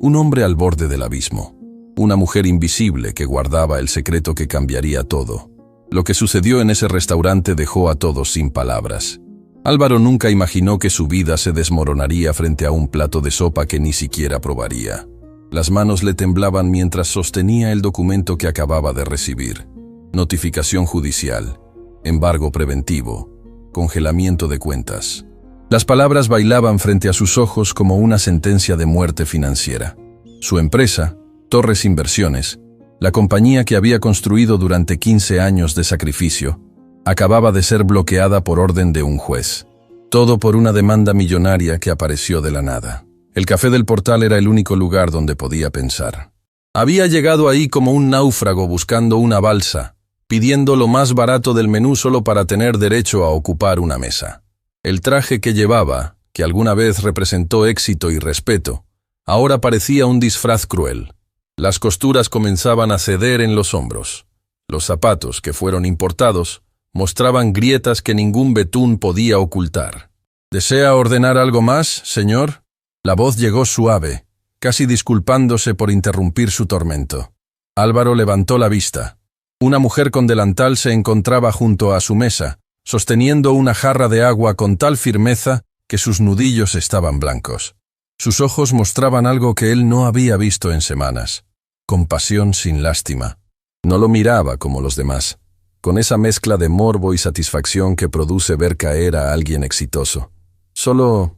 un hombre al borde del abismo, una mujer invisible que guardaba el secreto que cambiaría todo. Lo que sucedió en ese restaurante dejó a todos sin palabras. Álvaro nunca imaginó que su vida se desmoronaría frente a un plato de sopa que ni siquiera probaría. Las manos le temblaban mientras sostenía el documento que acababa de recibir. Notificación judicial, embargo preventivo, congelamiento de cuentas. Las palabras bailaban frente a sus ojos como una sentencia de muerte financiera. Su empresa, Torres Inversiones, la compañía que había construido durante 15 años de sacrificio, acababa de ser bloqueada por orden de un juez. Todo por una demanda millonaria que apareció de la nada. El café del Portal era el único lugar donde podía pensar. Había llegado ahí como un náufrago buscando una balsa, pidiendo lo más barato del menú solo para tener derecho a ocupar una mesa. El traje que llevaba, que alguna vez representó éxito y respeto, ahora parecía un disfraz cruel. Las costuras comenzaban a ceder en los hombros. Los zapatos, que fueron importados, mostraban grietas que ningún betún podía ocultar. ¿Desea ordenar algo más, señor? La voz llegó suave, casi disculpándose por interrumpir su tormento. Álvaro levantó la vista. Una mujer con delantal se encontraba junto a su mesa, sosteniendo una jarra de agua con tal firmeza que sus nudillos estaban blancos. Sus ojos mostraban algo que él no había visto en semanas. Compasión sin lástima. No lo miraba como los demás, con esa mezcla de morbo y satisfacción que produce ver caer a alguien exitoso. Solo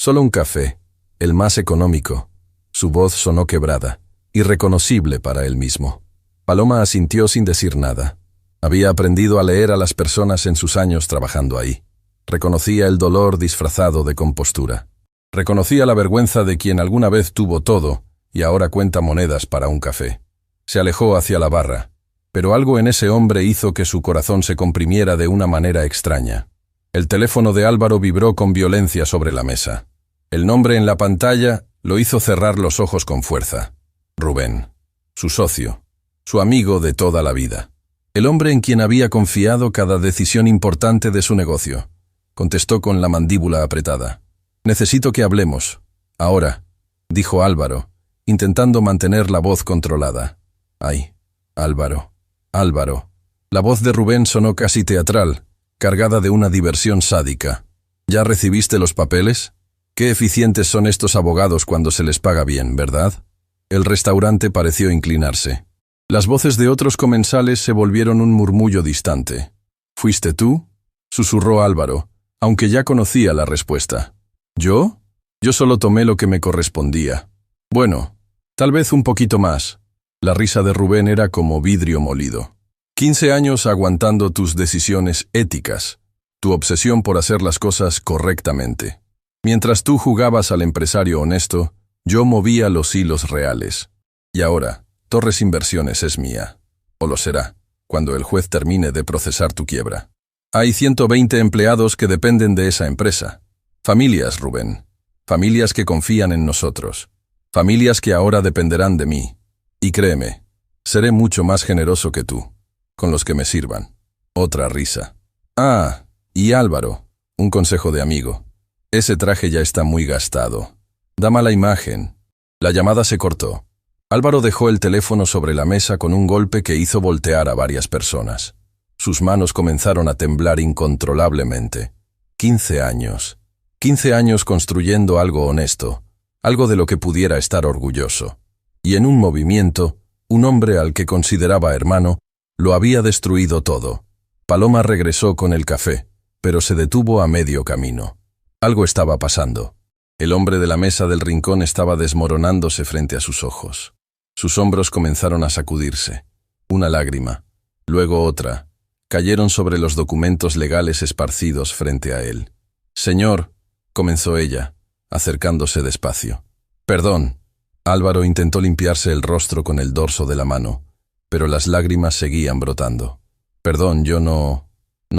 un café, el más económico. Su voz sonó quebrada, irreconocible para él mismo. Paloma asintió sin decir nada. Había aprendido a leer a las personas en sus años trabajando ahí. Reconocía el dolor disfrazado de compostura. Reconocía la vergüenza de quien alguna vez tuvo todo y ahora cuenta monedas para un café. Se alejó hacia la barra, pero algo en ese hombre hizo que su corazón se comprimiera de una manera extraña. El teléfono de Álvaro vibró con violencia sobre la mesa. El nombre en la pantalla lo hizo cerrar los ojos con fuerza. Rubén, su socio, su amigo de toda la vida. El hombre en quien había confiado cada decisión importante de su negocio. Contestó con la mandíbula apretada. «Necesito que hablemos. Ahora», dijo Álvaro, intentando mantener la voz controlada. «Ay, Álvaro, Álvaro». La voz de Rubén sonó casi teatral, cargada de una diversión sádica. «¿Ya recibiste los papeles? Qué eficientes son estos abogados cuando se les paga bien, ¿verdad?» El restaurante pareció inclinarse. Las voces de otros comensales se volvieron un murmullo distante. «¿Fuiste tú?», susurró Álvaro, aunque ya conocía la respuesta. «¿Yo? Yo solo tomé lo que me correspondía. Bueno, tal vez un poquito más». La risa de Rubén era como vidrio molido. 15 años aguantando tus decisiones éticas, tu obsesión por hacer las cosas correctamente. Mientras tú jugabas al empresario honesto, yo movía los hilos reales. Y ahora, Torres Inversiones es mía. O lo será, cuando el juez termine de procesar tu quiebra. Hay 120 empleados que dependen de esa empresa. Familias, Rubén. Familias que confían en nosotros. Familias que ahora dependerán de mí. Y créeme, seré mucho más generoso que tú, con los que me sirvan. Otra risa. Ah, y Álvaro, un consejo de amigo. Ese traje ya está muy gastado. Da mala imagen. La llamada se cortó. Álvaro dejó el teléfono sobre la mesa con un golpe que hizo voltear a varias personas. Sus manos comenzaron a temblar incontrolablemente. 15 años. 15 años construyendo algo honesto, algo de lo que pudiera estar orgulloso. Y en un movimiento, un hombre al que consideraba hermano, lo había destruido todo. Paloma regresó con el café, pero se detuvo a medio camino. Algo estaba pasando. El hombre de la mesa del rincón estaba desmoronándose frente a sus ojos. Sus hombros comenzaron a sacudirse. Una lágrima, luego otra, cayeron sobre los documentos legales esparcidos frente a él. «Señor», comenzó ella, acercándose despacio. «Perdón». Álvaro intentó limpiarse el rostro con el dorso de la mano, pero las lágrimas seguían brotando. «Perdón, yo no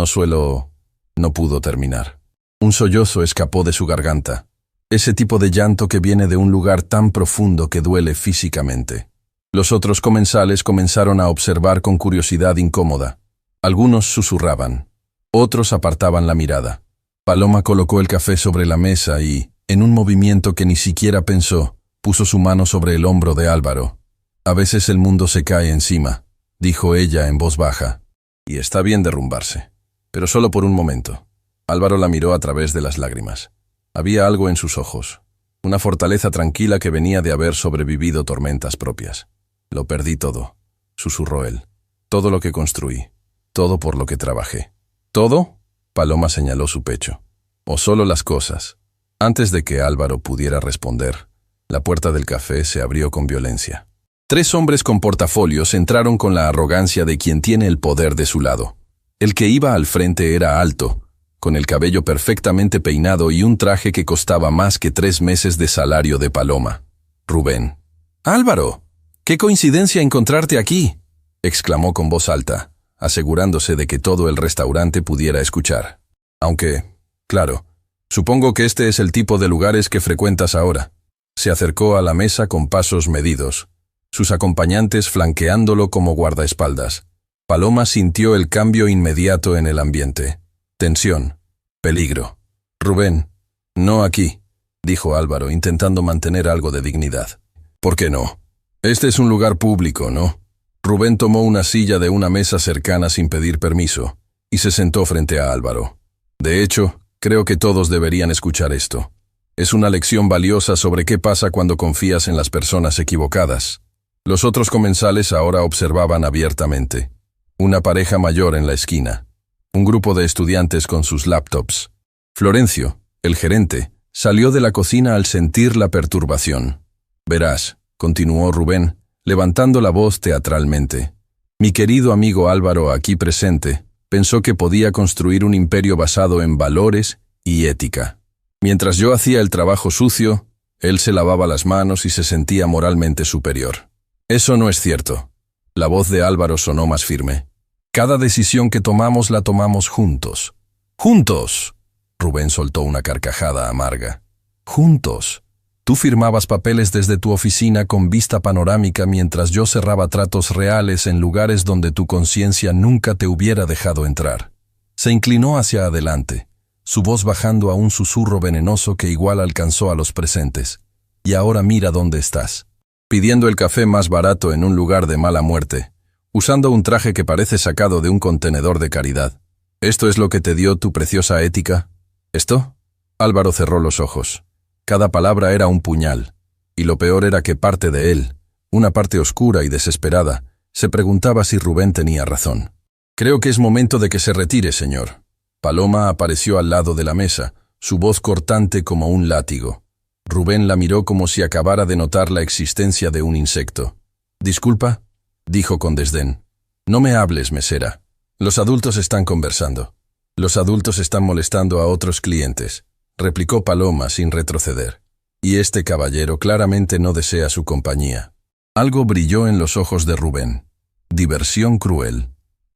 suelo...». No pudo terminar. Un sollozo escapó de su garganta. Ese tipo de llanto que viene de un lugar tan profundo que duele físicamente. Los otros comensales comenzaron a observar con curiosidad incómoda. Algunos susurraban. Otros apartaban la mirada. Paloma colocó el café sobre la mesa y, en un movimiento que ni siquiera pensó, Puso su mano sobre el hombro de Álvaro. A veces el mundo se cae encima, dijo ella en voz baja. Y está bien derrumbarse, pero solo por un momento. Álvaro la miró a través de las lágrimas. Había algo en sus ojos, una fortaleza tranquila que venía de haber sobrevivido tormentas propias. Lo perdí todo, susurró él. Todo lo que construí, todo por lo que trabajé. ¿Todo? Paloma señaló su pecho. ¿O solo las cosas? Antes de que Álvaro pudiera responder, la puerta del café se abrió con violencia. 3 hombres con portafolios entraron con la arrogancia de quien tiene el poder de su lado. El que iba al frente era alto, con el cabello perfectamente peinado y un traje que costaba más que 3 meses de salario de Paloma. Rubén. «¡Álvaro! ¡Qué coincidencia encontrarte aquí!», exclamó con voz alta, asegurándose de que todo el restaurante pudiera escuchar. Aunque, claro, supongo que este es el tipo de lugares que frecuentas ahora. Se acercó a la mesa con pasos medidos, sus acompañantes flanqueándolo como guardaespaldas. Paloma sintió el cambio inmediato en el ambiente. Tensión. Peligro. «Rubén, no aquí», dijo Álvaro, intentando mantener algo de dignidad. «¿Por qué no? Este es un lugar público, ¿no?». Rubén tomó una silla de una mesa cercana sin pedir permiso y se sentó frente a Álvaro. «De hecho, creo que todos deberían escuchar esto. Es una lección valiosa sobre qué pasa cuando confías en las personas equivocadas». Los otros comensales ahora observaban abiertamente. Una pareja mayor en la esquina. Un grupo de estudiantes con sus laptops. Florencio, el gerente, salió de la cocina al sentir la perturbación. «Verás», continuó Rubén, levantando la voz teatralmente. «Mi querido amigo Álvaro, aquí presente, pensó que podía construir un imperio basado en valores y ética. Mientras yo hacía el trabajo sucio, él se lavaba las manos y se sentía moralmente superior. Eso no es cierto». La voz de Álvaro sonó más firme. «Cada decisión que tomamos la tomamos juntos». «¡Juntos!», Rubén soltó una carcajada amarga. «Juntos. Tú firmabas papeles desde tu oficina con vista panorámica mientras yo cerraba tratos reales en lugares donde tu conciencia nunca te hubiera dejado entrar». Se inclinó hacia adelante, su voz bajando a un susurro venenoso que igual alcanzó a los presentes. «Y ahora mira dónde estás. Pidiendo el café más barato en un lugar de mala muerte, usando un traje que parece sacado de un contenedor de caridad. ¿Esto es lo que te dio tu preciosa ética? ¿Esto?». Álvaro cerró los ojos. Cada palabra era un puñal, y lo peor era que parte de él, una parte oscura y desesperada, se preguntaba si Rubén tenía razón. «Creo que es momento de que se retire, señor». Paloma apareció al lado de la mesa, su voz cortante como un látigo. Rubén la miró como si acabara de notar la existencia de un insecto. «Disculpa», dijo con desdén. «No me hables, mesera. Los adultos están conversando». «Los adultos están molestando a otros clientes», replicó Paloma sin retroceder. «Y este caballero claramente no desea su compañía». Algo brilló en los ojos de Rubén. Diversión cruel.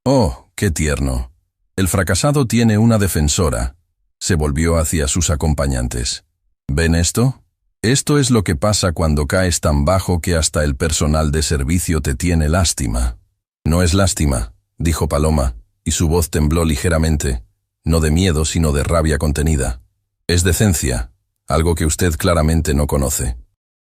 «Oh, qué tierno. El fracasado tiene una defensora». Se volvió hacia sus acompañantes. «¿Ven esto? Esto es lo que pasa cuando caes tan bajo que hasta el personal de servicio te tiene lástima». «No es lástima», dijo Paloma, y su voz tembló ligeramente, no de miedo sino de rabia contenida. «Es decencia, algo que usted claramente no conoce».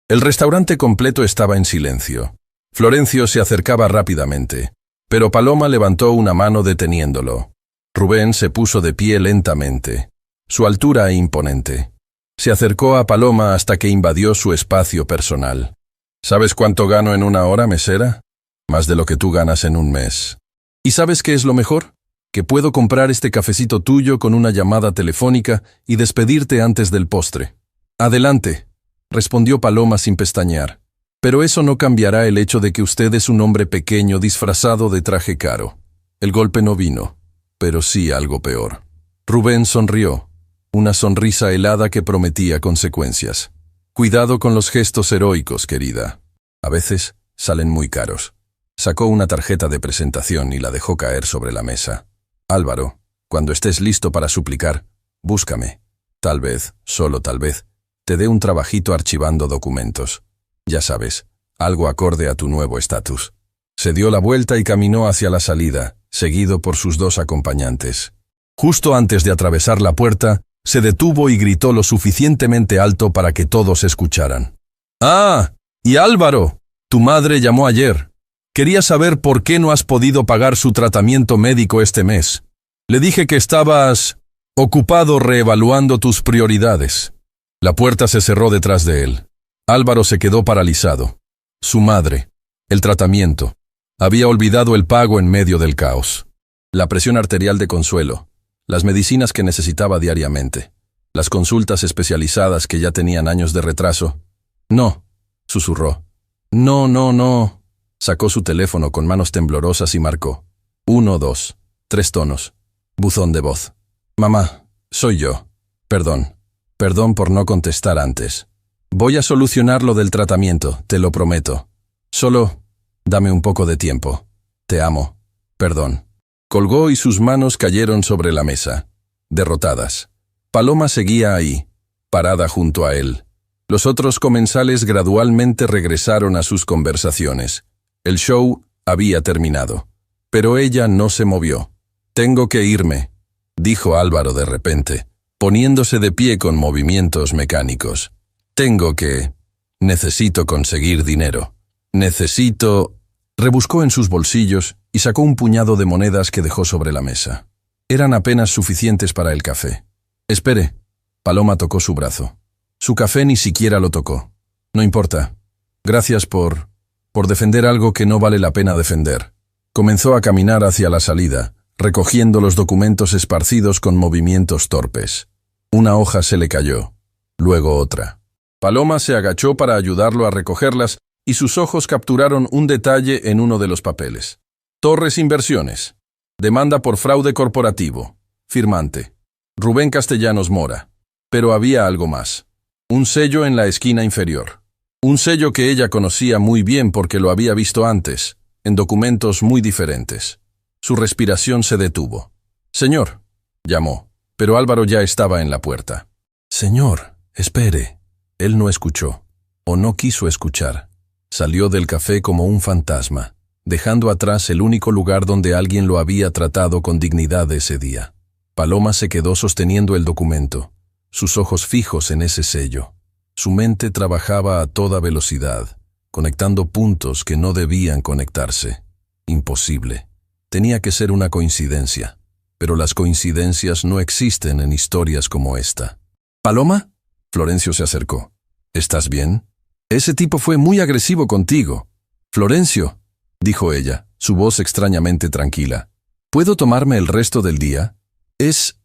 El restaurante completo estaba en silencio. Florencio se acercaba rápidamente, pero Paloma levantó una mano deteniéndolo. Rubén se puso de pie lentamente, su altura imponente. Se acercó a Paloma hasta que invadió su espacio personal. «¿Sabes cuánto gano en una hora, mesera? Más de lo que tú ganas en un mes. ¿Y sabes qué es lo mejor? Que puedo comprar este cafecito tuyo con una llamada telefónica y despedirte antes del postre». «Adelante», respondió Paloma sin pestañear. «Pero eso no cambiará el hecho de que usted es un hombre pequeño disfrazado de traje caro». El golpe no vino, pero sí algo peor. Rubén sonrió. Una sonrisa helada que prometía consecuencias. «Cuidado con los gestos heroicos, querida. A veces salen muy caros». Sacó una tarjeta de presentación y la dejó caer sobre la mesa. «Álvaro, cuando estés listo para suplicar, búscame. Tal vez, solo tal vez, te dé un trabajito archivando documentos. Ya sabes, algo acorde a tu nuevo estatus». Se dio la vuelta y caminó hacia la salida, seguido por sus 2 acompañantes. Justo antes de atravesar la puerta, se detuvo y gritó lo suficientemente alto para que todos escucharan. Ah, y Álvaro, tu madre llamó ayer. Quería saber por qué no has podido pagar su tratamiento médico este mes. Le dije que estabas ocupado reevaluando tus prioridades. La puerta se cerró detrás de él. Álvaro se quedó paralizado. Su madre, el tratamiento. Había olvidado el pago en medio del caos. La presión arterial de Consuelo, las medicinas que necesitaba diariamente, las consultas especializadas que ya tenían años de retraso. No, susurró. No, no, no. Sacó su teléfono con manos temblorosas y marcó. 1, 2, 3 tonos. Buzón de voz. Mamá, soy yo. Perdón. Perdón por no contestar antes. Voy a solucionar lo del tratamiento, te lo prometo. Solo, dame un poco de tiempo. Te amo. Perdón. Colgó y sus manos cayeron sobre la mesa, derrotadas. Paloma seguía ahí, parada junto a él. Los otros comensales gradualmente regresaron a sus conversaciones. El show había terminado, pero ella no se movió. Tengo que irme, dijo Álvaro de repente, poniéndose de pie con movimientos mecánicos. Necesito conseguir dinero. Rebuscó en sus bolsillos y sacó un puñado de monedas que dejó sobre la mesa. Eran apenas suficientes para el café. Espere. Paloma tocó su brazo. Su café ni siquiera lo tocó. No importa. Gracias por defender algo que no vale la pena defender. Comenzó a caminar hacia la salida, recogiendo los documentos esparcidos con movimientos torpes. Una hoja se le cayó, luego otra. Paloma se agachó para ayudarlo a recogerlas y sus ojos capturaron un detalle en uno de los papeles. Torres Inversiones. Demanda por fraude corporativo. Firmante. Rubén Castellanos Mora. Pero había algo más. Un sello en la esquina inferior. Un sello que ella conocía muy bien porque lo había visto antes, en documentos muy diferentes. Su respiración se detuvo. «Señor», llamó, pero Álvaro ya estaba en la puerta. «Señor, espere». Él no escuchó, o no quiso escuchar. Salió del café como un fantasma, dejando atrás el único lugar donde alguien lo había tratado con dignidad ese día. Paloma se quedó sosteniendo el documento, sus ojos fijos en ese sello. Su mente trabajaba a toda velocidad, conectando puntos que no debían conectarse. Imposible. Tenía que ser una coincidencia, pero las coincidencias no existen en historias como esta. «¿Paloma?» Florencio se acercó. «¿Estás bien? Ese tipo fue muy agresivo contigo». «Florencio», dijo ella, su voz extrañamente tranquila. «¿Puedo tomarme el resto del día? Es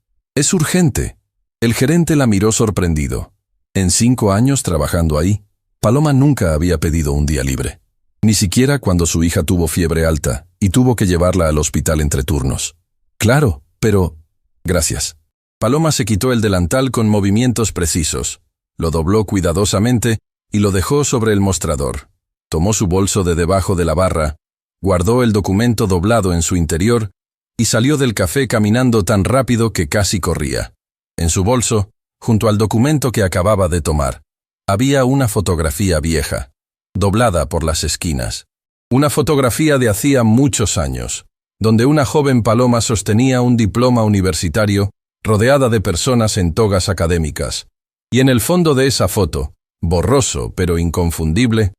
urgente». El gerente la miró sorprendido. En 5 años trabajando ahí, Paloma nunca había pedido un día libre. Ni siquiera cuando su hija tuvo fiebre alta y tuvo que llevarla al hospital entre turnos. «Claro, pero...» «Gracias». Paloma se quitó el delantal con movimientos precisos, lo dobló cuidadosamente y lo dejó sobre el mostrador. Tomó su bolso de debajo de la barra, guardó el documento doblado en su interior y salió del café caminando tan rápido que casi corría. En su bolso, junto al documento que acababa de tomar, había una fotografía vieja, doblada por las esquinas. Una fotografía de hacía muchos años, donde una joven Paloma sostenía un diploma universitario rodeada de personas en togas académicas. Y en el fondo de esa foto, borroso pero inconfundible,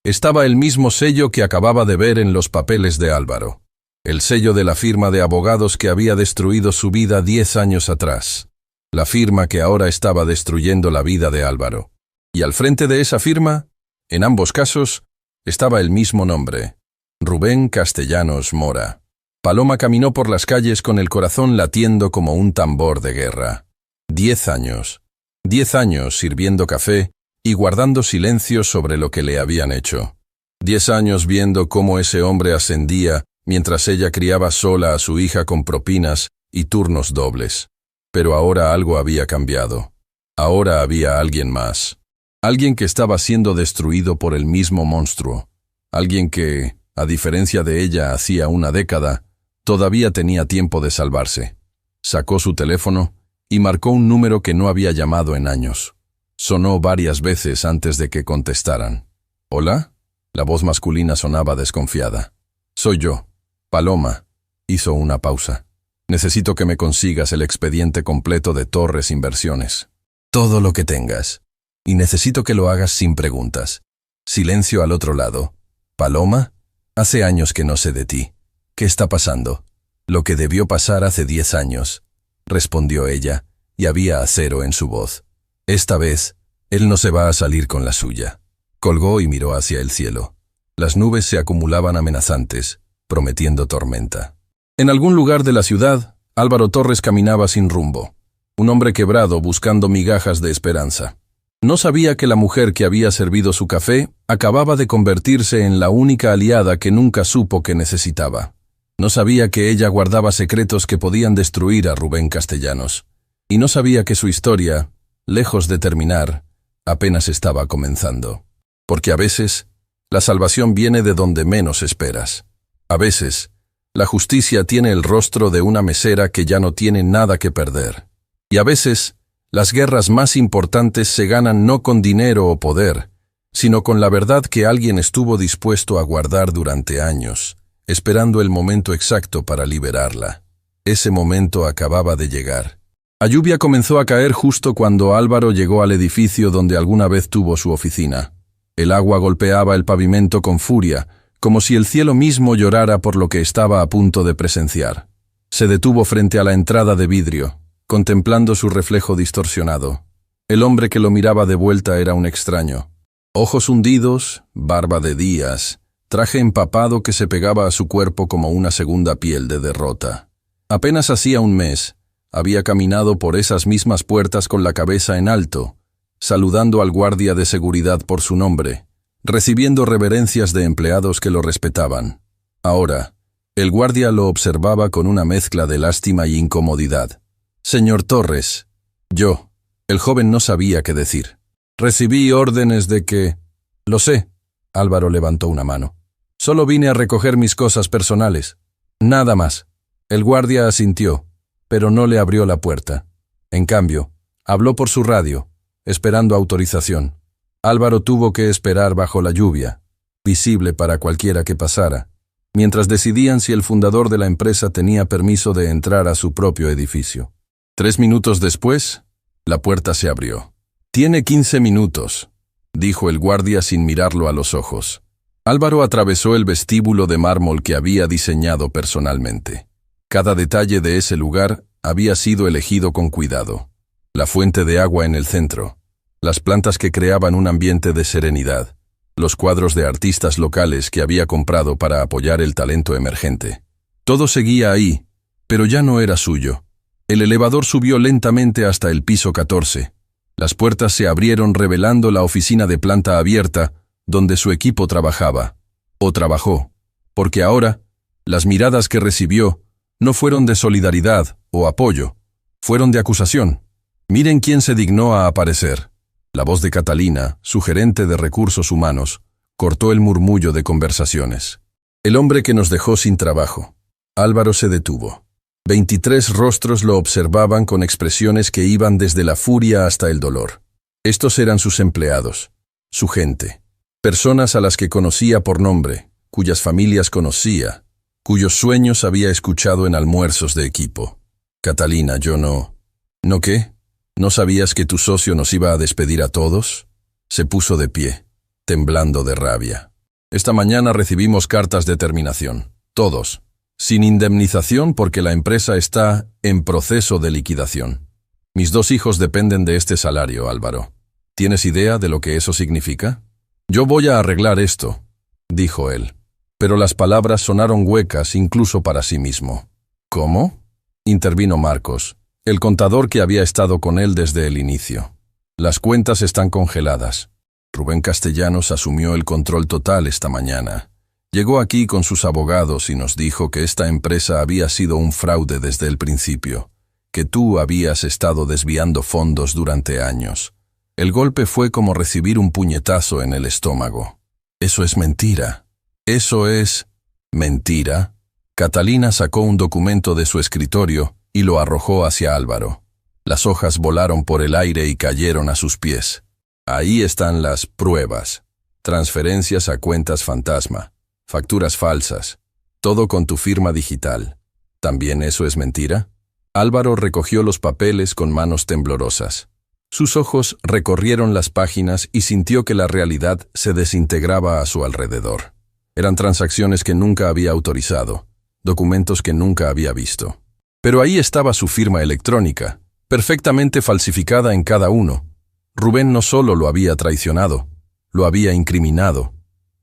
estaba el mismo sello que acababa de ver en los papeles de Álvaro. El sello de la firma de abogados que había destruido su vida 10 años atrás. La firma que ahora estaba destruyendo la vida de Álvaro. Y al frente de esa firma, en ambos casos, estaba el mismo nombre: Rubén Castellanos Mora. Paloma caminó por las calles con el corazón latiendo como un tambor de guerra. 10 años. 10 años sirviendo café y guardando silencio sobre lo que le habían hecho. 10 años viendo cómo ese hombre ascendía mientras ella criaba sola a su hija con propinas y turnos dobles. Pero ahora algo había cambiado. Ahora había alguien más. Alguien que estaba siendo destruido por el mismo monstruo. Alguien que, a diferencia de ella hacía una década, todavía tenía tiempo de salvarse. Sacó su teléfono y marcó un número que no había llamado en años. Sonó varias veces antes de que contestaran. ¿Hola? La voz masculina sonaba desconfiada. «Soy yo. Paloma». Hizo una pausa. «Necesito que me consigas el expediente completo de Torres Inversiones. Todo lo que tengas. Y necesito que lo hagas sin preguntas. Silencio al otro lado. «Paloma, hace años que no sé de ti. ¿Qué está pasando?» «Lo que debió pasar hace 10 años», respondió ella, y había acero en su voz. «Esta vez, él no se va a salir con la suya». Colgó y miró hacia el cielo. Las nubes se acumulaban amenazantes, prometiendo tormenta. En algún lugar de la ciudad, Álvaro Torres caminaba sin rumbo. Un hombre quebrado buscando migajas de esperanza. No sabía que la mujer que había servido su café acababa de convertirse en la única aliada que nunca supo que necesitaba. No sabía que ella guardaba secretos que podían destruir a Rubén Castellanos. Y no sabía que su historia, lejos de terminar, apenas estaba comenzando. Porque a veces, la salvación viene de donde menos esperas. A veces, la justicia tiene el rostro de una mesera que ya no tiene nada que perder. Y a veces, las guerras más importantes se ganan no con dinero o poder, sino con la verdad que alguien estuvo dispuesto a guardar durante años, esperando el momento exacto para liberarla. Ese momento acababa de llegar. La lluvia comenzó a caer justo cuando Álvaro llegó al edificio donde alguna vez tuvo su oficina. El agua golpeaba el pavimento con furia, como si el cielo mismo llorara por lo que estaba a punto de presenciar. Se detuvo frente a la entrada de vidrio, contemplando su reflejo distorsionado. El hombre que lo miraba de vuelta era un extraño. Ojos hundidos, barba de días, traje empapado que se pegaba a su cuerpo como una segunda piel de derrota. Apenas hacía un mes, había caminado por esas mismas puertas con la cabeza en alto, saludando al guardia de seguridad por su nombre, recibiendo reverencias de empleados que lo respetaban. Ahora, el guardia lo observaba con una mezcla de lástima y incomodidad. «Señor Torres». «Yo». El joven no sabía qué decir. «Recibí órdenes de que...» «Lo sé». Álvaro levantó una mano. «Solo vine a recoger mis cosas personales. Nada más». El guardia asintió, pero no le abrió la puerta. En cambio, habló por su radio, esperando autorización. Álvaro tuvo que esperar bajo la lluvia, visible para cualquiera que pasara, mientras decidían si el fundador de la empresa tenía permiso de entrar a su propio edificio. 3 minutos después, la puerta se abrió. «Tiene 15 minutos», dijo el guardia sin mirarlo a los ojos. Álvaro atravesó el vestíbulo de mármol que había diseñado personalmente. Cada detalle de ese lugar había sido elegido con cuidado. La fuente de agua en el centro, las plantas que creaban un ambiente de serenidad, los cuadros de artistas locales que había comprado para apoyar el talento emergente. Todo seguía ahí, pero ya no era suyo. El elevador subió lentamente hasta el piso 14. Las puertas se abrieron revelando la oficina de planta abierta, donde su equipo trabajaba, o trabajó, porque ahora, las miradas que recibió no fueron de solidaridad o apoyo, fueron de acusación. Miren quién se dignó a aparecer. La voz de Catalina, su gerente de recursos humanos, cortó el murmullo de conversaciones. El hombre que nos dejó sin trabajo. Álvaro se detuvo. 23 rostros lo observaban con expresiones que iban desde la furia hasta el dolor. Estos eran sus empleados, su gente, personas a las que conocía por nombre, cuyas familias conocía, cuyos sueños había escuchado en almuerzos de equipo. «Catalina, yo no... ¿No qué? ¿No sabías que tu socio nos iba a despedir a todos?» Se puso de pie, temblando de rabia. «Esta mañana recibimos cartas de terminación, todos, sin indemnización porque la empresa está en proceso de liquidación. Mis 2 hijos dependen de este salario, Álvaro. ¿Tienes idea de lo que eso significa?» «Yo voy a arreglar esto», dijo él. Pero las palabras sonaron huecas incluso para sí mismo. «¿Cómo?», intervino Marcos, el contador que había estado con él desde el inicio. «Las cuentas están congeladas. Rubén Castellanos asumió el control total esta mañana. Llegó aquí con sus abogados y nos dijo que esta empresa había sido un fraude desde el principio, que tú habías estado desviando fondos durante años. El golpe fue como recibir un puñetazo en el estómago. Eso es mentira. Eso es mentira». Catalina sacó un documento de su escritorio y lo arrojó hacia Álvaro. Las hojas volaron por el aire y cayeron a sus pies. «Ahí están las pruebas. Transferencias a cuentas fantasma, facturas falsas, todo con tu firma digital. ¿También eso es mentira?» Álvaro recogió los papeles con manos temblorosas. Sus ojos recorrieron las páginas y sintió que la realidad se desintegraba a su alrededor. Eran transacciones que nunca había autorizado, documentos que nunca había visto. Pero ahí estaba su firma electrónica, perfectamente falsificada en cada uno. Rubén no solo lo había traicionado, lo había incriminado.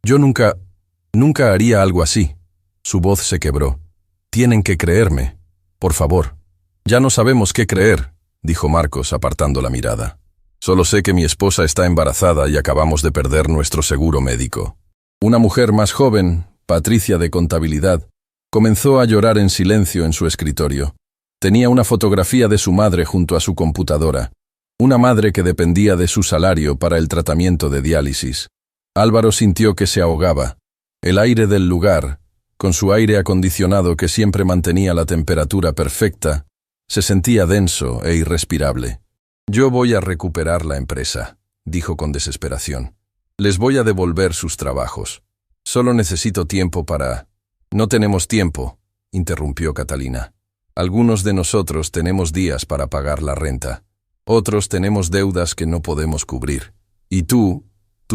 Yo nunca haría algo así. Su voz se quebró. Tienen que creerme. Por favor. Ya no sabemos qué creer, dijo Marcos apartando la mirada. Solo sé que mi esposa está embarazada y acabamos de perder nuestro seguro médico. Una mujer más joven, Patricia de Contabilidad, comenzó a llorar en silencio en su escritorio. Tenía una fotografía de su madre junto a su computadora. Una madre que dependía de su salario para el tratamiento de diálisis. Álvaro sintió que se ahogaba. El aire del lugar, con su aire acondicionado que siempre mantenía la temperatura perfecta, se sentía denso e irrespirable. «Yo voy a recuperar la empresa», dijo con desesperación. «Les voy a devolver sus trabajos. Solo necesito tiempo para...» «No tenemos tiempo», interrumpió Catalina. «Algunos de nosotros tenemos días para pagar la renta. Otros tenemos deudas que no podemos cubrir. Y tú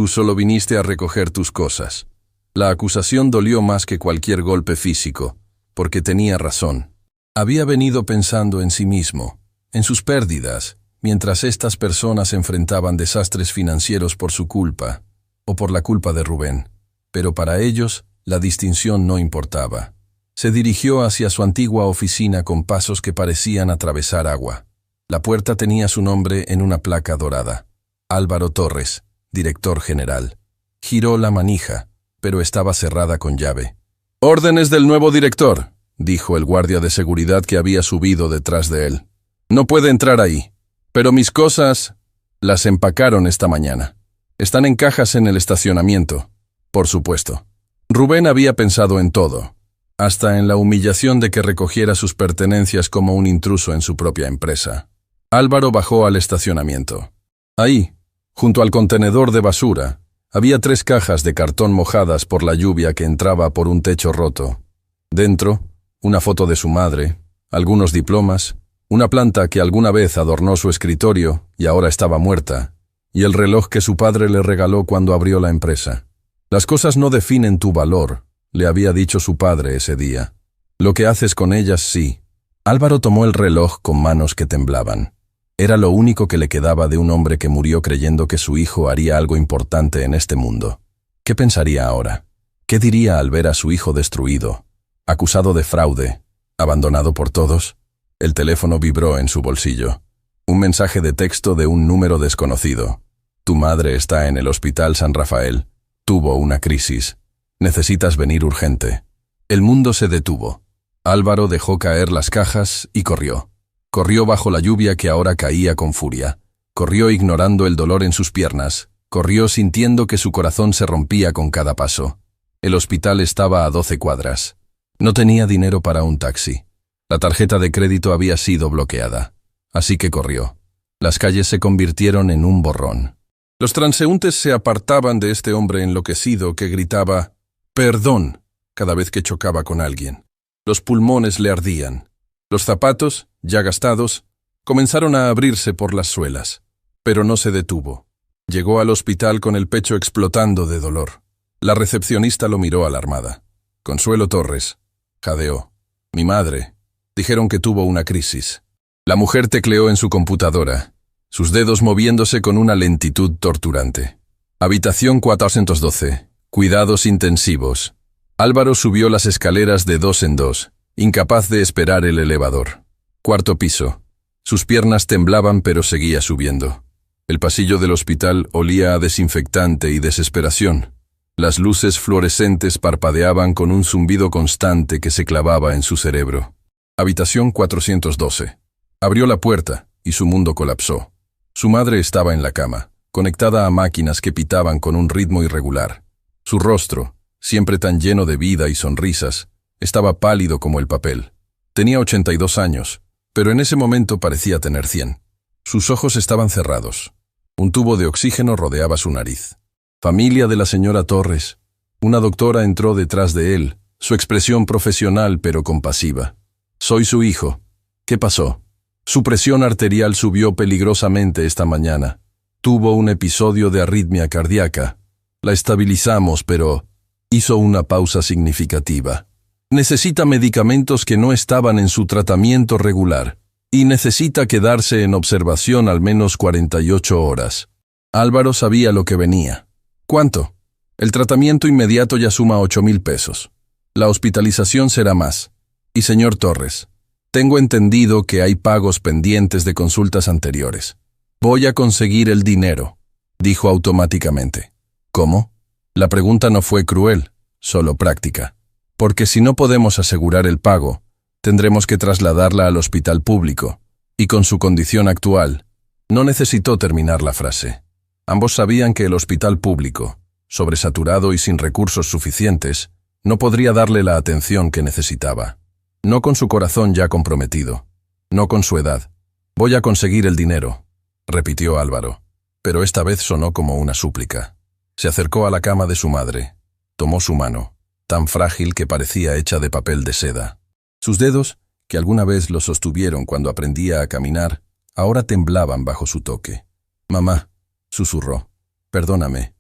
solo viniste a recoger tus cosas». La acusación dolió más que cualquier golpe físico, porque tenía razón. Había venido pensando en sí mismo, en sus pérdidas, mientras estas personas enfrentaban desastres financieros por su culpa, o por la culpa de Rubén. Pero para ellos, la distinción no importaba. Se dirigió hacia su antigua oficina con pasos que parecían atravesar agua. La puerta tenía su nombre en una placa dorada. Álvaro Torres, director general. Giró la manija, pero estaba cerrada con llave. «Órdenes del nuevo director», dijo el guardia de seguridad que había subido detrás de él. «No puede entrar ahí. Pero mis cosas las empacaron esta mañana. Están en cajas en el estacionamiento, por supuesto». Rubén había pensado en todo, hasta en la humillación de que recogiera sus pertenencias como un intruso en su propia empresa. Álvaro bajó al estacionamiento. Ahí, junto al contenedor de basura, había 3 cajas de cartón mojadas por la lluvia que entraba por un techo roto. Dentro, una foto de su madre, algunos diplomas, una planta que alguna vez adornó su escritorio y ahora estaba muerta, y el reloj que su padre le regaló cuando abrió la empresa. «Las cosas no definen tu valor», le había dicho su padre ese día. «Lo que haces con ellas sí». Álvaro tomó el reloj con manos que temblaban. Era lo único que le quedaba de un hombre que murió creyendo que su hijo haría algo importante en este mundo. ¿Qué pensaría ahora? ¿Qué diría al ver a su hijo destruido, acusado de fraude, abandonado por todos? El teléfono vibró en su bolsillo. Un mensaje de texto de un número desconocido. «Tu madre está en el Hospital San Rafael. Tuvo una crisis. Necesitas venir urgente». El mundo se detuvo. Álvaro dejó caer las cajas y corrió. Corrió bajo la lluvia que ahora caía con furia. Corrió ignorando el dolor en sus piernas. Corrió sintiendo que su corazón se rompía con cada paso. El hospital estaba a 12 cuadras. No tenía dinero para un taxi. La tarjeta de crédito había sido bloqueada. Así que corrió. Las calles se convirtieron en un borrón. Los transeúntes se apartaban de este hombre enloquecido que gritaba «perdón» cada vez que chocaba con alguien. Los pulmones le ardían. Los zapatos, ya gastados, comenzaron a abrirse por las suelas. Pero no se detuvo. Llegó al hospital con el pecho explotando de dolor. La recepcionista lo miró alarmada. «Consuelo Torres», jadeó. «Mi madre». Dijeron que tuvo una crisis. La mujer tecleó en su computadora, sus dedos moviéndose con una lentitud torturante. Habitación 412. Cuidados intensivos. Álvaro subió las escaleras de 2 en 2, incapaz de esperar el elevador. 4º piso. Sus piernas temblaban pero seguía subiendo. El pasillo del hospital olía a desinfectante y desesperación. Las luces fluorescentes parpadeaban con un zumbido constante que se clavaba en su cerebro. Habitación 412. Abrió la puerta y su mundo colapsó. Su madre estaba en la cama, conectada a máquinas que pitaban con un ritmo irregular. Su rostro, siempre tan lleno de vida y sonrisas, estaba pálido como el papel. Tenía 82 años, pero en ese momento parecía tener 100. Sus ojos estaban cerrados. Un tubo de oxígeno rodeaba su nariz. «Familia de la señora Torres». Una doctora entró detrás de él, su expresión profesional pero compasiva. «Soy su hijo. ¿Qué pasó?» Su presión arterial subió peligrosamente esta mañana. Tuvo un episodio de arritmia cardíaca. La estabilizamos, pero hizo una pausa significativa. Necesita medicamentos que no estaban en su tratamiento regular y necesita quedarse en observación al menos 48 horas. Álvaro sabía lo que venía. ¿Cuánto? El tratamiento inmediato ya suma 8,000 pesos. La hospitalización será más. Y señor Torres, tengo entendido que hay pagos pendientes de consultas anteriores. Voy a conseguir el dinero, dijo automáticamente. ¿Cómo? La pregunta no fue cruel, solo práctica. Porque si no podemos asegurar el pago, tendremos que trasladarla al hospital público, y con su condición actual, no necesitó terminar la frase. Ambos sabían que el hospital público, sobresaturado y sin recursos suficientes, no podría darle la atención que necesitaba. No con su corazón ya comprometido, no con su edad. Voy a conseguir el dinero, repitió Álvaro, pero esta vez sonó como una súplica. Se acercó a la cama de su madre, tomó su mano, tan frágil que parecía hecha de papel de seda. Sus dedos, que alguna vez lo sostuvieron cuando aprendía a caminar, ahora temblaban bajo su toque. «Mamá», susurró, «perdóname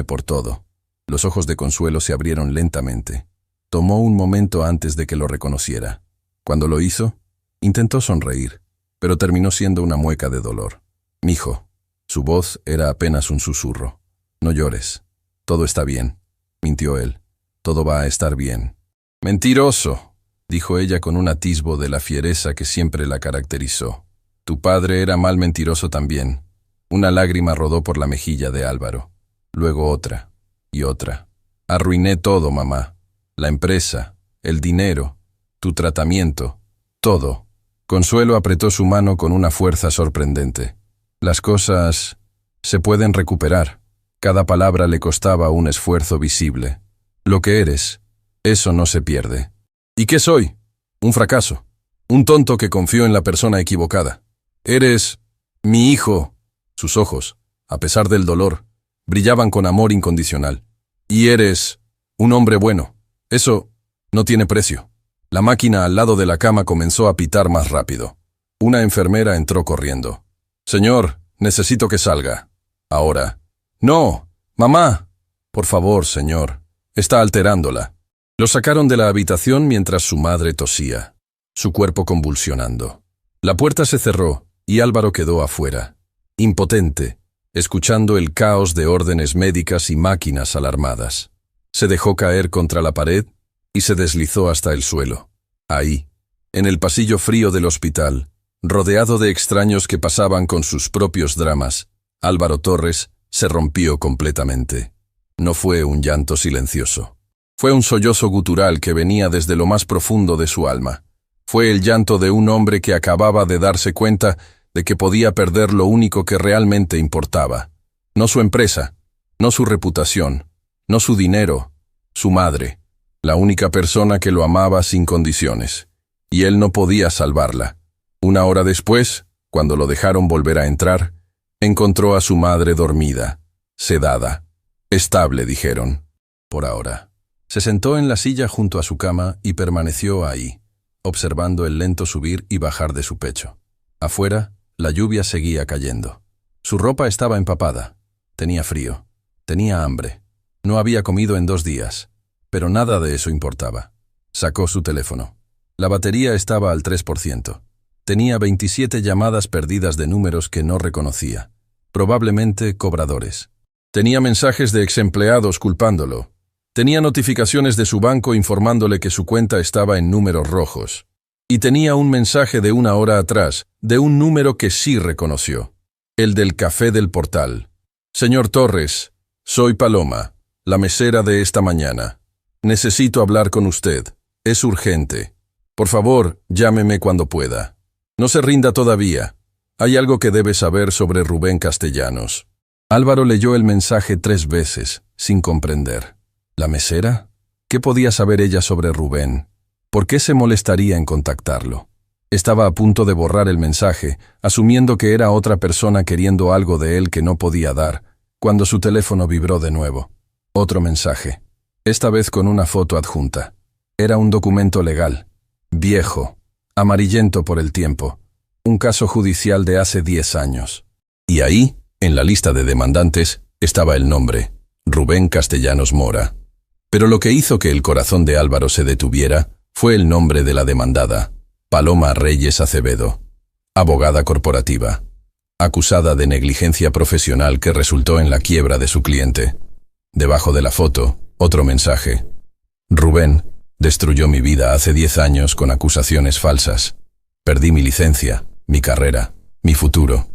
por todo». Los ojos de Consuelo se abrieron lentamente. Tomó un momento antes de que lo reconociera. Cuando lo hizo, intentó sonreír, pero terminó siendo una mueca de dolor. «Mijo». Su voz era apenas un susurro. «No llores. Todo está bien», mintió él. «Todo va a estar bien». «Mentiroso», dijo ella con un atisbo de la fiereza que siempre la caracterizó. «Tu padre era mal mentiroso también». Una lágrima rodó por la mejilla de Álvaro. Luego otra y otra. «Arruiné todo, mamá. La empresa, el dinero, tu tratamiento, todo». Consuelo apretó su mano con una fuerza sorprendente. «Las cosas se pueden recuperar». Cada palabra le costaba un esfuerzo visible. «Lo que eres, eso no se pierde». «¿Y qué soy? Un fracaso. Un tonto que confió en la persona equivocada. Eres mi hijo». Sus ojos, a pesar del dolor, brillaban con amor incondicional. «Y eres un hombre bueno. Eso no tiene precio». La máquina al lado de la cama comenzó a pitar más rápido. Una enfermera entró corriendo. «Señor, necesito que salga. Ahora». «No, mamá». «Por favor, señor. Está alterándola». Lo sacaron de la habitación mientras su madre tosía, su cuerpo convulsionando. La puerta se cerró y Álvaro quedó afuera, impotente, escuchando el caos de órdenes médicas y máquinas alarmadas. Se dejó caer contra la pared y se deslizó hasta el suelo. Ahí, en el pasillo frío del hospital, rodeado de extraños que pasaban con sus propios dramas, Álvaro Torres se rompió completamente. No fue un llanto silencioso. Fue un sollozo gutural que venía desde lo más profundo de su alma. Fue el llanto de un hombre que acababa de darse cuenta de que podía perder lo único que realmente importaba. No su empresa, no su reputación, no su dinero, su madre, la única persona que lo amaba sin condiciones. Y él no podía salvarla. Una hora después, cuando lo dejaron volver a entrar, encontró a su madre dormida, sedada. Estable, dijeron. Por ahora. Se sentó en la silla junto a su cama y permaneció ahí, observando el lento subir y bajar de su pecho. Afuera, la lluvia seguía cayendo. Su ropa estaba empapada. Tenía frío. Tenía hambre. No había comido en 2 días, pero nada de eso importaba. Sacó su teléfono. La batería estaba al 3%. Tenía 27 llamadas perdidas de números que no reconocía. Probablemente cobradores. Tenía mensajes de exempleados culpándolo. Tenía notificaciones de su banco informándole que su cuenta estaba en números rojos. Y tenía un mensaje de 1 hora atrás, de un número que sí reconoció. El del café del portal. «Señor Torres, soy Paloma, la mesera de esta mañana. Necesito hablar con usted. Es urgente. Por favor, llámeme cuando pueda. No se rinda todavía. Hay algo que debe saber sobre Rubén Castellanos». Álvaro leyó el mensaje 3 veces, sin comprender. ¿La mesera? ¿Qué podía saber ella sobre Rubén? ¿Por qué se molestaría en contactarlo? Estaba a punto de borrar el mensaje, asumiendo que era otra persona queriendo algo de él que no podía dar, cuando su teléfono vibró de nuevo. Otro mensaje. Esta vez con una foto adjunta. Era un documento legal. Viejo, amarillento por el tiempo. Un caso judicial de hace 10 años. Y ahí, en la lista de demandantes, estaba el nombre, Rubén Castellanos Mora. Pero lo que hizo que el corazón de Álvaro se detuviera fue el nombre de la demandada, Paloma Reyes Acevedo, abogada corporativa, acusada de negligencia profesional que resultó en la quiebra de su cliente. Debajo de la foto, otro mensaje. Rubén destruyó mi vida hace 10 años con acusaciones falsas. Perdí mi licencia, mi carrera, mi futuro.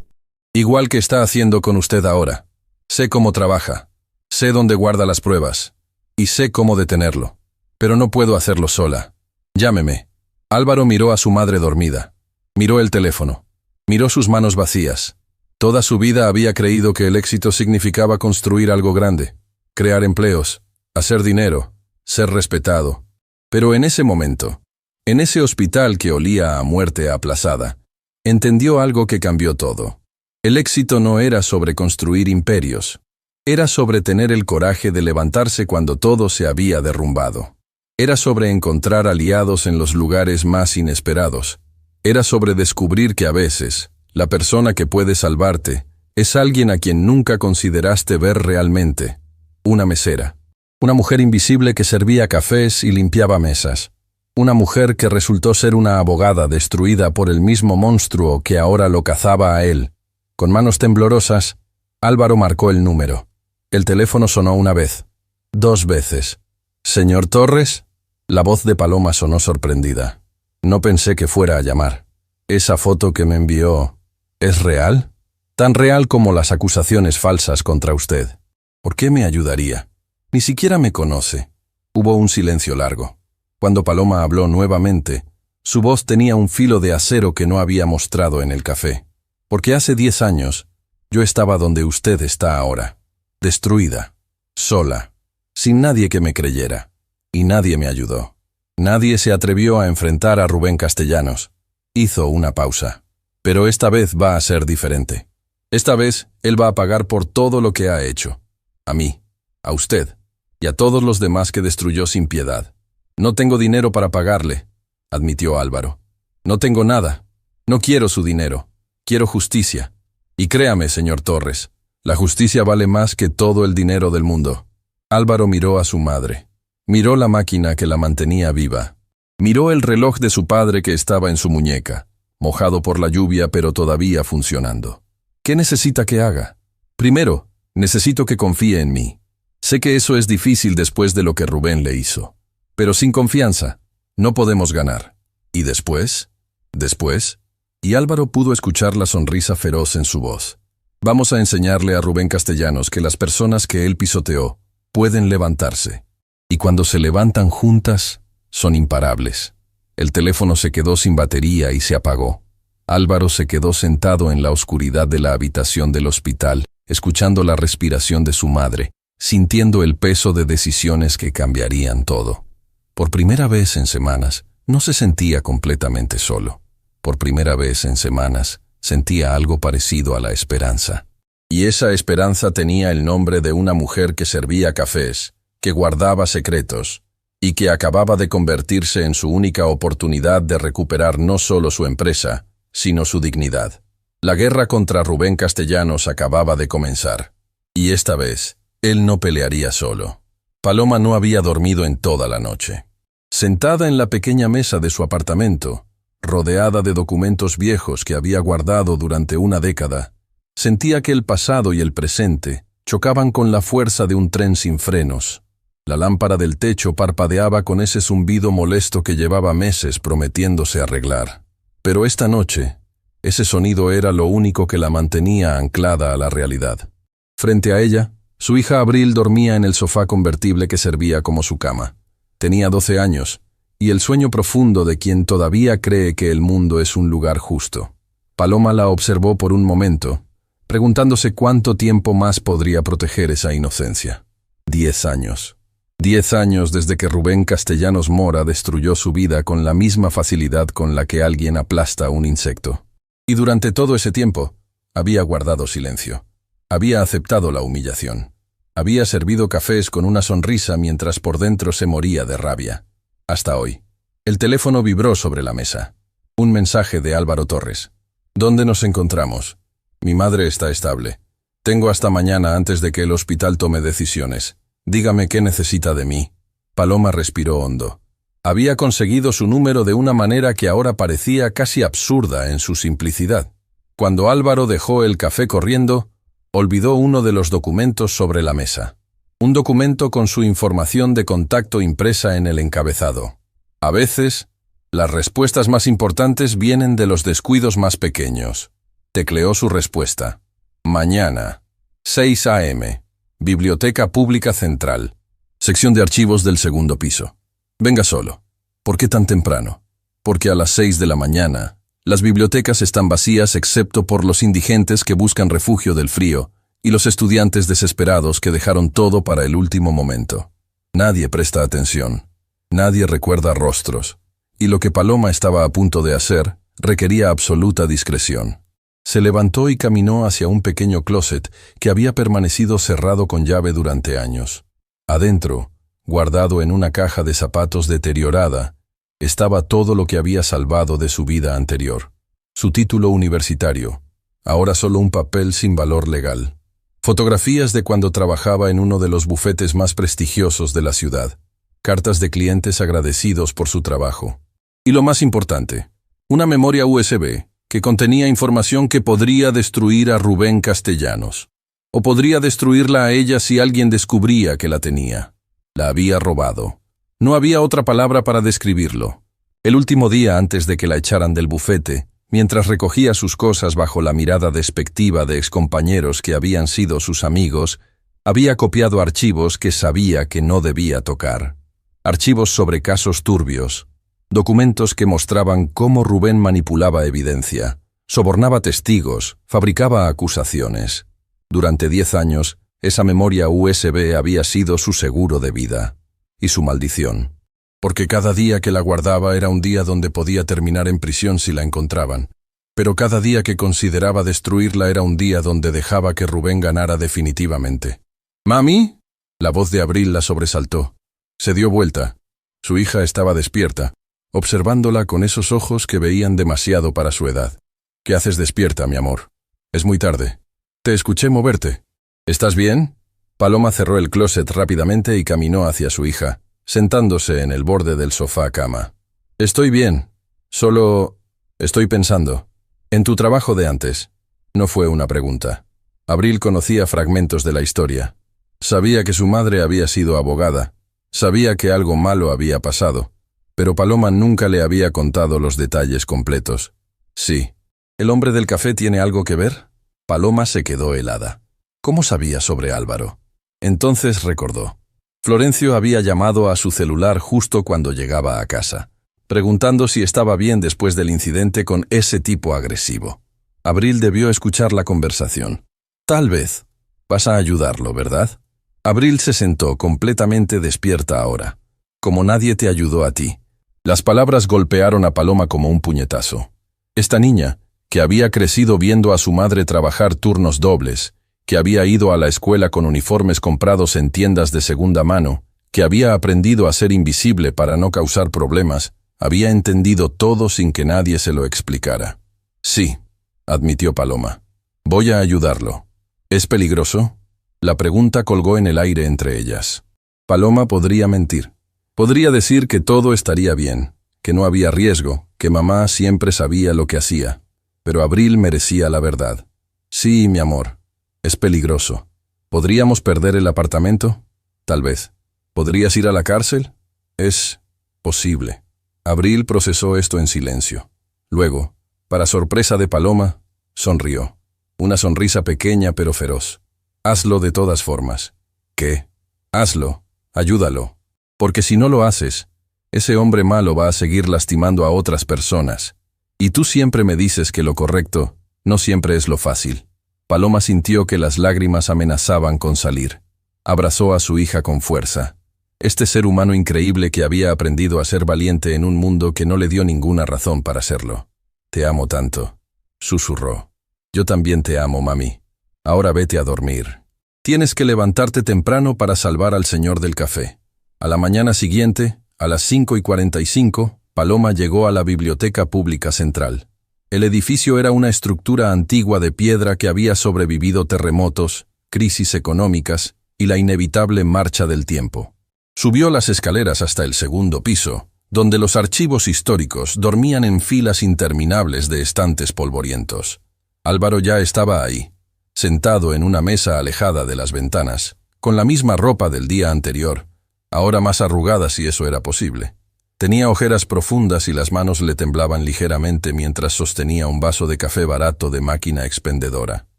Igual que está haciendo con usted ahora. Sé cómo trabaja, sé dónde guarda las pruebas, y sé cómo detenerlo. Pero no puedo hacerlo sola. Llámeme. Álvaro miró a su madre dormida. Miró el teléfono. Miró sus manos vacías. Toda su vida había creído que el éxito significaba construir algo grande, crear empleos, hacer dinero, ser respetado. Pero en ese momento, en ese hospital que olía a muerte aplazada, entendió algo que cambió todo. El éxito no era sobre construir imperios. Era sobre tener el coraje de levantarse cuando todo se había derrumbado. Era sobre encontrar aliados en los lugares más inesperados. Era sobre descubrir que a veces, la persona que puede salvarte es alguien a quien nunca consideraste ver realmente. Una mesera. Una mujer invisible que servía cafés y limpiaba mesas. Una mujer que resultó ser una abogada destruida por el mismo monstruo que ahora lo cazaba a él. Con manos temblorosas, Álvaro marcó el número. El teléfono sonó una vez, 2 veces. «¿Señor Torres?» La voz de Paloma sonó sorprendida. No pensé que fuera a llamar. ¿Esa foto que me envió es real? Tan real como las acusaciones falsas contra usted. ¿Por qué me ayudaría? Ni siquiera me conoce. Hubo un silencio largo. Cuando Paloma habló nuevamente, su voz tenía un filo de acero que no había mostrado en el café. Porque hace 10 años, yo estaba donde usted está ahora. Destruida, sola, sin nadie que me creyera. Y nadie me ayudó. Nadie se atrevió a enfrentar a Rubén Castellanos. Hizo una pausa. Pero esta vez va a ser diferente. Esta vez, él va a pagar por todo lo que ha hecho. A mí, a usted, y a todos los demás que destruyó sin piedad. No tengo dinero para pagarle, admitió Álvaro. No tengo nada. No quiero su dinero. Quiero justicia. Y créame, señor Torres, la justicia vale más que todo el dinero del mundo. Álvaro miró a su madre. Miró la máquina que la mantenía viva. Miró el reloj de su padre que estaba en su muñeca, mojado por la lluvia pero todavía funcionando. ¿Qué necesita que haga? Primero, necesito que confíe en mí. Sé que eso es difícil después de lo que Rubén le hizo. Pero sin confianza, no podemos ganar. ¿Y después? ¿Después? Y Álvaro pudo escuchar la sonrisa feroz en su voz. Vamos a enseñarle a Rubén Castellanos que las personas que él pisoteó pueden levantarse. Y cuando se levantan juntas, son imparables. El teléfono se quedó sin batería y se apagó. Álvaro se quedó sentado en la oscuridad de la habitación del hospital, escuchando la respiración de su madre, sintiendo el peso de decisiones que cambiarían todo. Por primera vez en semanas, no se sentía completamente solo. Por primera vez en semanas, sentía algo parecido a la esperanza. Y esa esperanza tenía el nombre de una mujer que servía cafés, que guardaba secretos, y que acababa de convertirse en su única oportunidad de recuperar no solo su empresa, sino su dignidad. La guerra contra Rubén Castellanos acababa de comenzar. Y esta vez, él no pelearía solo. Paloma no había dormido en toda la noche. Sentada en la pequeña mesa de su apartamento, rodeada de documentos viejos que había guardado durante una década, sentía que el pasado y el presente chocaban con la fuerza de un tren sin frenos. La lámpara del techo parpadeaba con ese zumbido molesto que llevaba meses prometiéndose arreglar. Pero esta noche, ese sonido era lo único que la mantenía anclada a la realidad. Frente a ella, su hija Abril dormía en el sofá convertible que servía como su cama. Tenía 12 años, y el sueño profundo de quien todavía cree que el mundo es un lugar justo. Paloma la observó por un momento, preguntándose cuánto tiempo más podría proteger esa inocencia. 10 años. 10 años desde que Rubén Castellanos Mora destruyó su vida con la misma facilidad con la que alguien aplasta a un insecto. Y durante todo ese tiempo, había guardado silencio. Había aceptado la humillación. Había servido cafés con una sonrisa mientras por dentro se moría de rabia. Hasta hoy. El teléfono vibró sobre la mesa. Un mensaje de Álvaro Torres. ¿Dónde nos encontramos? Mi madre está estable. Tengo hasta mañana antes de que el hospital tome decisiones. Dígame qué necesita de mí. Paloma respiró hondo. Había conseguido su número de una manera que ahora parecía casi absurda en su simplicidad. Cuando Álvaro dejó el café corriendo, olvidó uno de los documentos sobre la mesa. Un documento con su información de contacto impresa en el encabezado. A veces, las respuestas más importantes vienen de los descuidos más pequeños. Tecleó su respuesta. Mañana, 6 a.m., Biblioteca Pública Central, sección de archivos del segundo piso. Venga solo. ¿Por qué tan temprano? Porque a las 6 de la mañana, las bibliotecas están vacías excepto por los indigentes que buscan refugio del frío y los estudiantes desesperados que dejaron todo para el último momento. Nadie presta atención. Nadie recuerda rostros. Y lo que Paloma estaba a punto de hacer requería absoluta discreción. Se levantó y caminó hacia un pequeño closet que había permanecido cerrado con llave durante años. Adentro, guardado en una caja de zapatos deteriorada, estaba todo lo que había salvado de su vida anterior. Su título universitario, ahora solo un papel sin valor legal. Fotografías de cuando trabajaba en uno de los bufetes más prestigiosos de la ciudad. Cartas de clientes agradecidos por su trabajo. Y lo más importante, una memoria USB que contenía información que podría destruir a Rubén Castellanos. O podría destruirla a ella si alguien descubría que la tenía. La había robado. No había otra palabra para describirlo. El último día antes de que la echaran del bufete, mientras recogía sus cosas bajo la mirada despectiva de excompañeros que habían sido sus amigos, había copiado archivos que sabía que no debía tocar. Archivos sobre casos turbios. Documentos que mostraban cómo Rubén manipulaba evidencia, sobornaba testigos, fabricaba acusaciones. Durante 10 años, esa memoria USB había sido su seguro de vida. Y su maldición. Porque cada día que la guardaba era un día donde podía terminar en prisión si la encontraban. Pero cada día que consideraba destruirla era un día donde dejaba que Rubén ganara definitivamente. «¿Mami?» La voz de Abril la sobresaltó. Se dio vuelta. Su hija estaba despierta, observándola con esos ojos que veían demasiado para su edad. «¿Qué haces despierta, mi amor? Es muy tarde. Te escuché moverte. ¿Estás bien?» Paloma cerró el closet rápidamente y caminó hacia su hija, sentándose en el borde del sofá-cama. «Estoy bien. Solo estoy pensando. En tu trabajo de antes». No fue una pregunta. Abril conocía fragmentos de la historia. Sabía que su madre había sido abogada. Sabía que algo malo había pasado. Pero Paloma nunca le había contado los detalles completos. «Sí. ¿El hombre del café tiene algo que ver?» Paloma se quedó helada. ¿Cómo sabía sobre Álvaro? Entonces recordó. Florencio había llamado a su celular justo cuando llegaba a casa, preguntando si estaba bien después del incidente con ese tipo agresivo. Abril debió escuchar la conversación. «Tal vez. Vas a ayudarlo, ¿verdad?» Abril se sentó completamente despierta ahora. «Como nadie te ayudó a ti». Las palabras golpearon a Paloma como un puñetazo. Esta niña, que había crecido viendo a su madre trabajar turnos dobles, que había ido a la escuela con uniformes comprados en tiendas de segunda mano, que había aprendido a ser invisible para no causar problemas, había entendido todo sin que nadie se lo explicara. «Sí», admitió Paloma. «Voy a ayudarlo». «¿Es peligroso?» La pregunta colgó en el aire entre ellas. Paloma podría mentir. Podría decir que todo estaría bien, que no había riesgo, que mamá siempre sabía lo que hacía. Pero Abril merecía la verdad. «Sí, mi amor. Es peligroso. ¿Podríamos perder el apartamento? Tal vez. ¿Podrías ir a la cárcel? Es posible». Abril procesó esto en silencio. Luego, para sorpresa de Paloma, sonrió. Una sonrisa pequeña pero feroz. «Hazlo de todas formas». «¿Qué?» «Hazlo. Ayúdalo. Porque si no lo haces, ese hombre malo va a seguir lastimando a otras personas. Y tú siempre me dices que lo correcto no siempre es lo fácil». Paloma sintió que las lágrimas amenazaban con salir. Abrazó a su hija con fuerza. Este ser humano increíble que había aprendido a ser valiente en un mundo que no le dio ninguna razón para serlo. «Te amo tanto», susurró. «Yo también te amo, mami. Ahora vete a dormir. Tienes que levantarte temprano para salvar al señor del café». A la mañana siguiente, a las 5:45, Paloma llegó a la Biblioteca Pública Central. El edificio era una estructura antigua de piedra que había sobrevivido terremotos, crisis económicas y la inevitable marcha del tiempo. Subió las escaleras hasta el segundo piso, donde los archivos históricos dormían en filas interminables de estantes polvorientos. Álvaro ya estaba ahí, sentado en una mesa alejada de las ventanas, con la misma ropa del día anterior, ahora más arrugada si eso era posible. Tenía ojeras profundas y las manos le temblaban ligeramente mientras sostenía un vaso de café barato de máquina expendedora.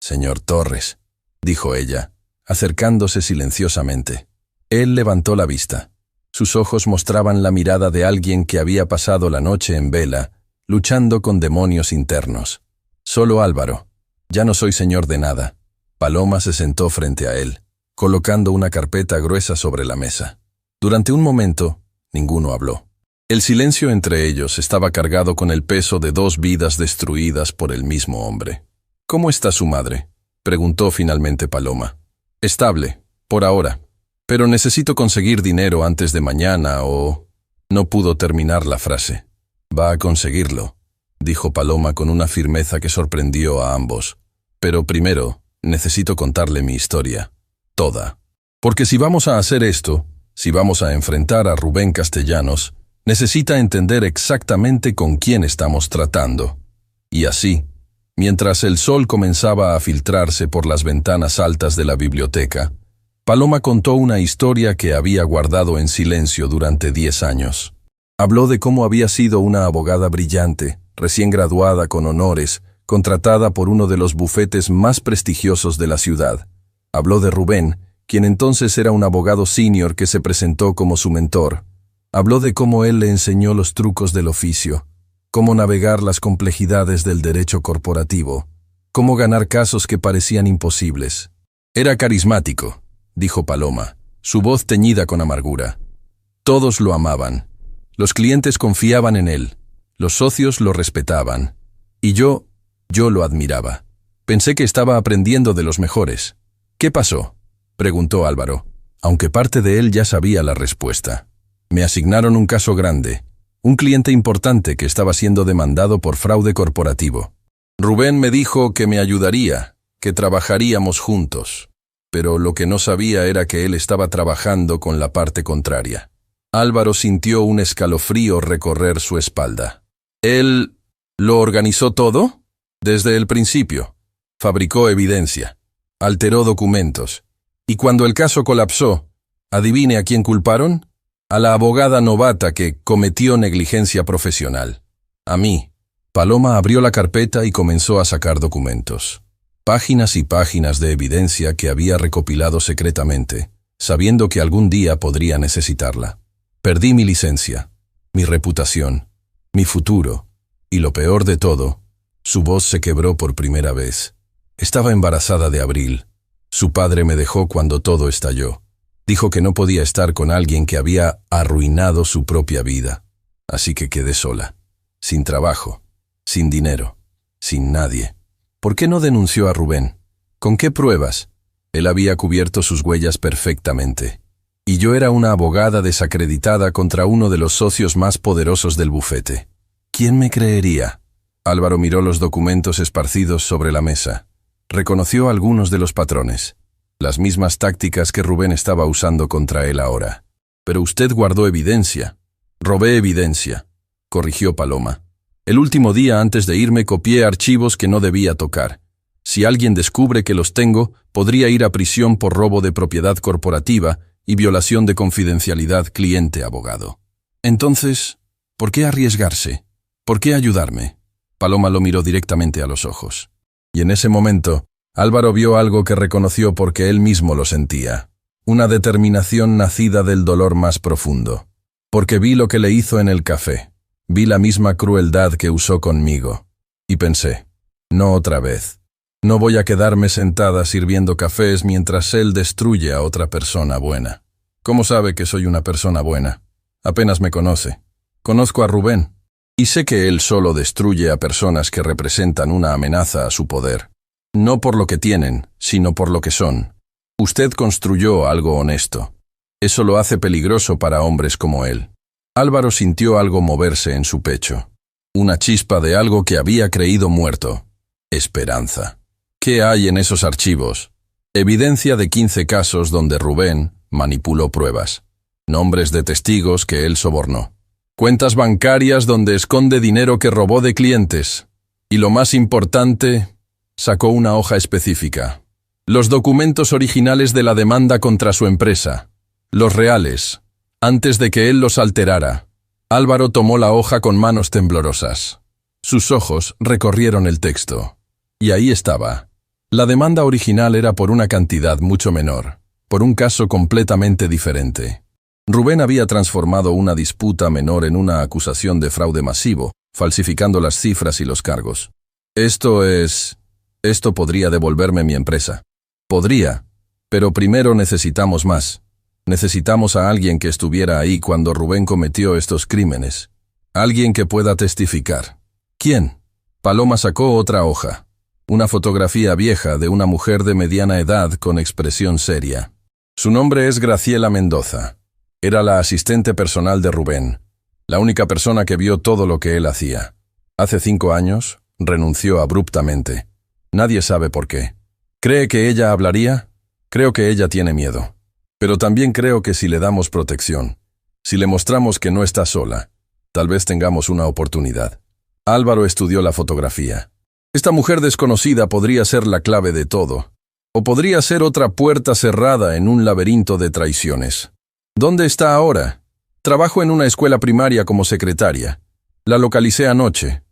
«Señor Torres», dijo ella, acercándose silenciosamente. Él levantó la vista. Sus ojos mostraban la mirada de alguien que había pasado la noche en vela, luchando con demonios internos. «Solo Álvaro. Ya no soy señor de nada». Paloma se sentó frente a él, colocando una carpeta gruesa sobre la mesa. Durante un momento, ninguno habló. El silencio entre ellos estaba cargado con el peso de dos vidas destruidas por el mismo hombre. «¿Cómo está su madre?», preguntó finalmente Paloma. «Estable, por ahora. Pero necesito conseguir dinero antes de mañana o...». No pudo terminar la frase. «Va a conseguirlo», dijo Paloma con una firmeza que sorprendió a ambos. «Pero primero, necesito contarle mi historia. Toda. Porque si vamos a hacer esto, si vamos a enfrentar a Rubén Castellanos, necesita entender exactamente con quién estamos tratando». Y así, mientras el sol comenzaba a filtrarse por las ventanas altas de la biblioteca, Paloma contó una historia que había guardado en silencio durante 10 años. Habló de cómo había sido una abogada brillante, recién graduada con honores, contratada por uno de los bufetes más prestigiosos de la ciudad. Habló de Rubén, quien entonces era un abogado senior que se presentó como su mentor. Habló de cómo él le enseñó los trucos del oficio, cómo navegar las complejidades del derecho corporativo, cómo ganar casos que parecían imposibles. «Era carismático», dijo Paloma, su voz teñida con amargura. «Todos lo amaban. Los clientes confiaban en él. Los socios lo respetaban. Y yo lo admiraba. Pensé que estaba aprendiendo de los mejores». «¿Qué pasó?», preguntó Álvaro, aunque parte de él ya sabía la respuesta. «Me asignaron un caso grande, un cliente importante que estaba siendo demandado por fraude corporativo. Rubén me dijo que me ayudaría, que trabajaríamos juntos, pero lo que no sabía era que él estaba trabajando con la parte contraria». Álvaro sintió un escalofrío recorrer su espalda. «¿Él lo organizó todo?» «Desde el principio. Fabricó evidencia, alteró documentos, y cuando el caso colapsó, ¿adivine a quién culparon? A la abogada novata que cometió negligencia profesional. A mí». Paloma abrió la carpeta y comenzó a sacar documentos. Páginas y páginas de evidencia que había recopilado secretamente, sabiendo que algún día podría necesitarla. «Perdí mi licencia, mi reputación, mi futuro, y lo peor de todo, su voz se quebró por primera vez. Estaba embarazada de Abril. Su padre me dejó cuando todo estalló. Dijo que no podía estar con alguien que había arruinado su propia vida. Así que quedé sola, sin trabajo, sin dinero, sin nadie. ¿Por qué no denunció a Rubén? ¿Con qué pruebas? Él había cubierto sus huellas perfectamente. Y yo era una abogada desacreditada contra uno de los socios más poderosos del bufete. ¿Quién me creería?». Álvaro miró los documentos esparcidos sobre la mesa. Reconoció algunos de los patrones. Las mismas tácticas que Rubén estaba usando contra él ahora. «Pero usted guardó evidencia». «Robé evidencia», corrigió Paloma. «El último día antes de irme copié archivos que no debía tocar. Si alguien descubre que los tengo, podría ir a prisión por robo de propiedad corporativa y violación de confidencialidad cliente-abogado. Entonces, ¿por qué arriesgarse? ¿Por qué ayudarme?». Paloma lo miró directamente a los ojos. Y en ese momento, Álvaro vio algo que reconoció porque él mismo lo sentía. Una determinación nacida del dolor más profundo. Porque vi lo que le hizo en el café. Vi la misma crueldad que usó conmigo. Y pensé, no otra vez. No voy a quedarme sentada sirviendo cafés mientras él destruye a otra persona buena. ¿Cómo sabe que soy una persona buena? Apenas me conoce. Conozco a Rubén. Y sé que él solo destruye a personas que representan una amenaza a su poder. No por lo que tienen, sino por lo que son. Usted construyó algo honesto. Eso lo hace peligroso para hombres como él. Álvaro sintió algo moverse en su pecho. Una chispa de algo que había creído muerto. Esperanza. ¿Qué hay en esos archivos? Evidencia de 15 casos donde Rubén manipuló pruebas. Nombres de testigos que él sobornó. Cuentas bancarias donde esconde dinero que robó de clientes. Y lo más importante, sacó una hoja específica. Los documentos originales de la demanda contra su empresa. Los reales. Antes de que él los alterara. Álvaro tomó la hoja con manos temblorosas. Sus ojos recorrieron el texto. Y ahí estaba. La demanda original era por una cantidad mucho menor, por un caso completamente diferente. Rubén había transformado una disputa menor en una acusación de fraude masivo, falsificando las cifras y los cargos. Esto podría devolverme mi empresa. Podría, pero primero necesitamos más. Necesitamos a alguien que estuviera ahí cuando Rubén cometió estos crímenes. Alguien que pueda testificar. ¿Quién? Paloma sacó otra hoja. Una fotografía vieja de una mujer de mediana edad con expresión seria. Su nombre es Graciela Mendoza. Era la asistente personal de Rubén, la única persona que vio todo lo que él hacía. Hace 5 años, renunció abruptamente. Nadie sabe por qué. ¿Cree que ella hablaría? Creo que ella tiene miedo. Pero también creo que si le damos protección, si le mostramos que no está sola, tal vez tengamos una oportunidad. Álvaro estudió la fotografía. Esta mujer desconocida podría ser la clave de todo, o podría ser otra puerta cerrada en un laberinto de traiciones. ¿Dónde está ahora? Trabajo en una escuela primaria como secretaria. La localicé anoche.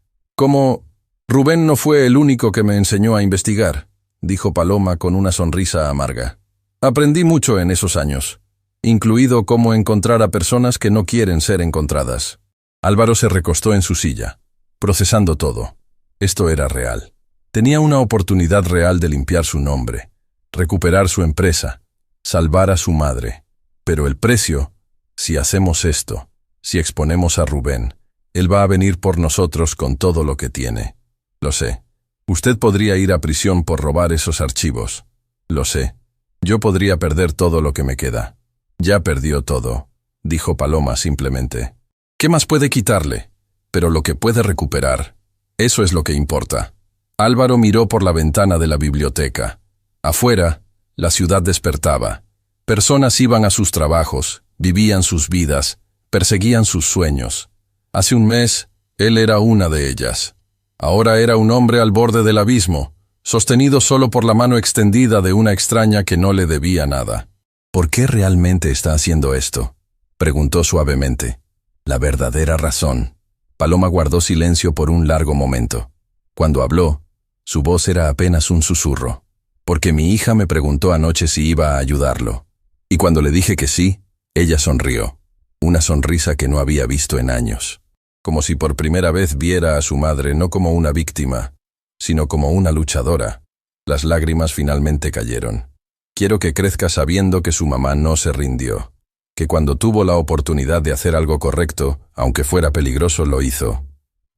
Rubén no fue el único que me enseñó a investigar, dijo Paloma con una sonrisa amarga. Aprendí mucho en esos años, incluido cómo encontrar a personas que no quieren ser encontradas. Álvaro se recostó en su silla, procesando todo. Esto era real. Tenía una oportunidad real de limpiar su nombre, recuperar su empresa, salvar a su madre. Pero el precio, si hacemos esto, si exponemos a Rubén, él va a venir por nosotros con todo lo que tiene. Lo sé. Usted podría ir a prisión por robar esos archivos. Lo sé. Yo podría perder todo lo que me queda. Ya perdió todo, dijo Paloma simplemente. ¿Qué más puede quitarle? Pero lo que puede recuperar, eso es lo que importa. Álvaro miró por la ventana de la biblioteca. Afuera, la ciudad despertaba. Personas iban a sus trabajos, vivían sus vidas, perseguían sus sueños. Hace un mes, él era una de ellas. Ahora era un hombre al borde del abismo, sostenido solo por la mano extendida de una extraña que no le debía nada. ¿Por qué realmente está haciendo esto?, preguntó suavemente. La verdadera razón. Paloma guardó silencio por un largo momento. Cuando habló, su voz era apenas un susurro. Porque mi hija me preguntó anoche si iba a ayudarlo. Y cuando le dije que sí, ella sonrió. Una sonrisa que no había visto en años. Como si por primera vez viera a su madre no como una víctima, sino como una luchadora. Las lágrimas finalmente cayeron. Quiero que crezca sabiendo que su mamá no se rindió. Que cuando tuvo la oportunidad de hacer algo correcto, aunque fuera peligroso, lo hizo.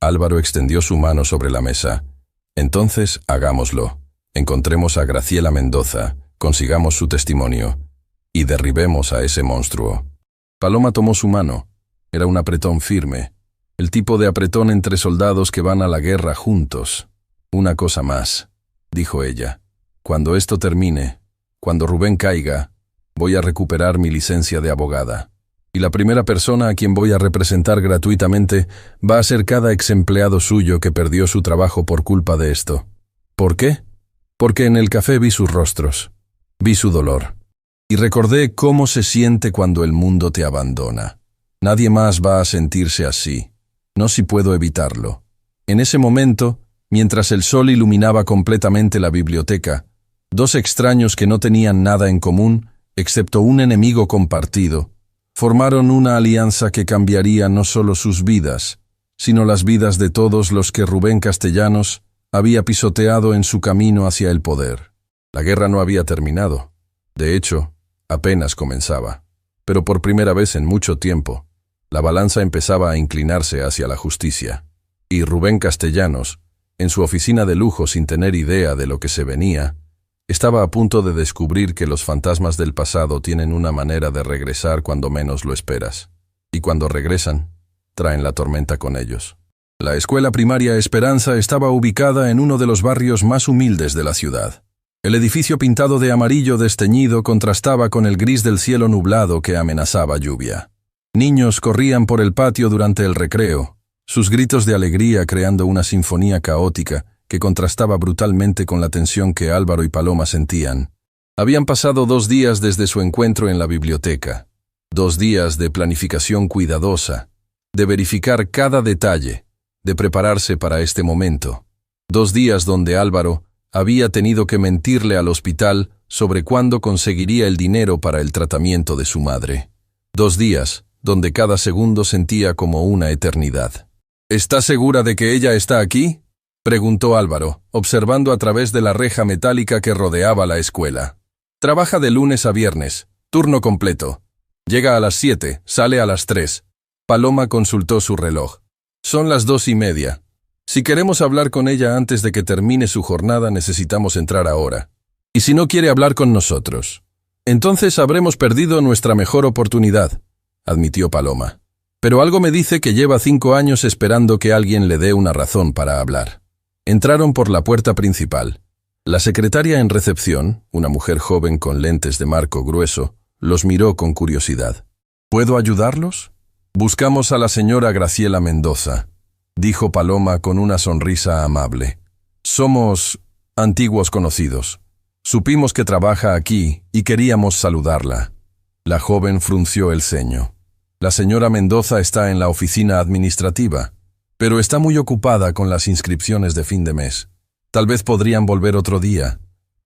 Álvaro extendió su mano sobre la mesa. Entonces, hagámoslo. Encontremos a Graciela Mendoza, consigamos su testimonio, y derribemos a ese monstruo. Paloma tomó su mano. Era un apretón firme. El tipo de apretón entre soldados que van a la guerra juntos. Una cosa más, dijo ella. Cuando esto termine, cuando Rubén caiga, voy a recuperar mi licencia de abogada. Y la primera persona a quien voy a representar gratuitamente va a ser cada ex empleado suyo que perdió su trabajo por culpa de esto. ¿Por qué? Porque en el café vi sus rostros. Vi su dolor. Y recordé cómo se siente cuando el mundo te abandona. Nadie más va a sentirse así. No si puedo evitarlo. En ese momento, mientras el sol iluminaba completamente la biblioteca, 2 extraños que no tenían nada en común, excepto un enemigo compartido, formaron una alianza que cambiaría no solo sus vidas, sino las vidas de todos los que Rubén Castellanos había pisoteado en su camino hacia el poder. La guerra no había terminado. De hecho, apenas comenzaba. Pero por primera vez en mucho tiempo, la balanza empezaba a inclinarse hacia la justicia. Y Rubén Castellanos, en su oficina de lujo sin tener idea de lo que se venía, estaba a punto de descubrir que los fantasmas del pasado tienen una manera de regresar cuando menos lo esperas. Y cuando regresan, traen la tormenta con ellos. La escuela primaria Esperanza estaba ubicada en uno de los barrios más humildes de la ciudad. El edificio pintado de amarillo desteñido contrastaba con el gris del cielo nublado que amenazaba lluvia. Niños corrían por el patio durante el recreo, sus gritos de alegría creando una sinfonía caótica que contrastaba brutalmente con la tensión que Álvaro y Paloma sentían. Habían pasado 2 días desde su encuentro en la biblioteca. 2 días de planificación cuidadosa, de verificar cada detalle, de prepararse para este momento. 2 días donde Álvaro había tenido que mentirle al hospital sobre cuándo conseguiría el dinero para el tratamiento de su madre. 2 días donde cada segundo sentía como una eternidad. ¿Está segura de que ella está aquí?, preguntó Álvaro, observando a través de la reja metálica que rodeaba la escuela. Trabaja de lunes a viernes, turno completo. Llega a las 7, sale a las 3. Paloma consultó su reloj. Son las 2:30. Si queremos hablar con ella antes de que termine su jornada, necesitamos entrar ahora. Y si no quiere hablar con nosotros, entonces habremos perdido nuestra mejor oportunidad, admitió Paloma. Pero algo me dice que lleva 5 años esperando que alguien le dé una razón para hablar. Entraron por la puerta principal. La secretaria en recepción, una mujer joven con lentes de marco grueso, los miró con curiosidad. ¿Puedo ayudarlos? Buscamos a la señora Graciela Mendoza, dijo Paloma con una sonrisa amable. Somos antiguos conocidos. Supimos que trabaja aquí y queríamos saludarla. La joven frunció el ceño. La señora Mendoza está en la oficina administrativa, pero está muy ocupada con las inscripciones de fin de mes. Tal vez podrían volver otro día.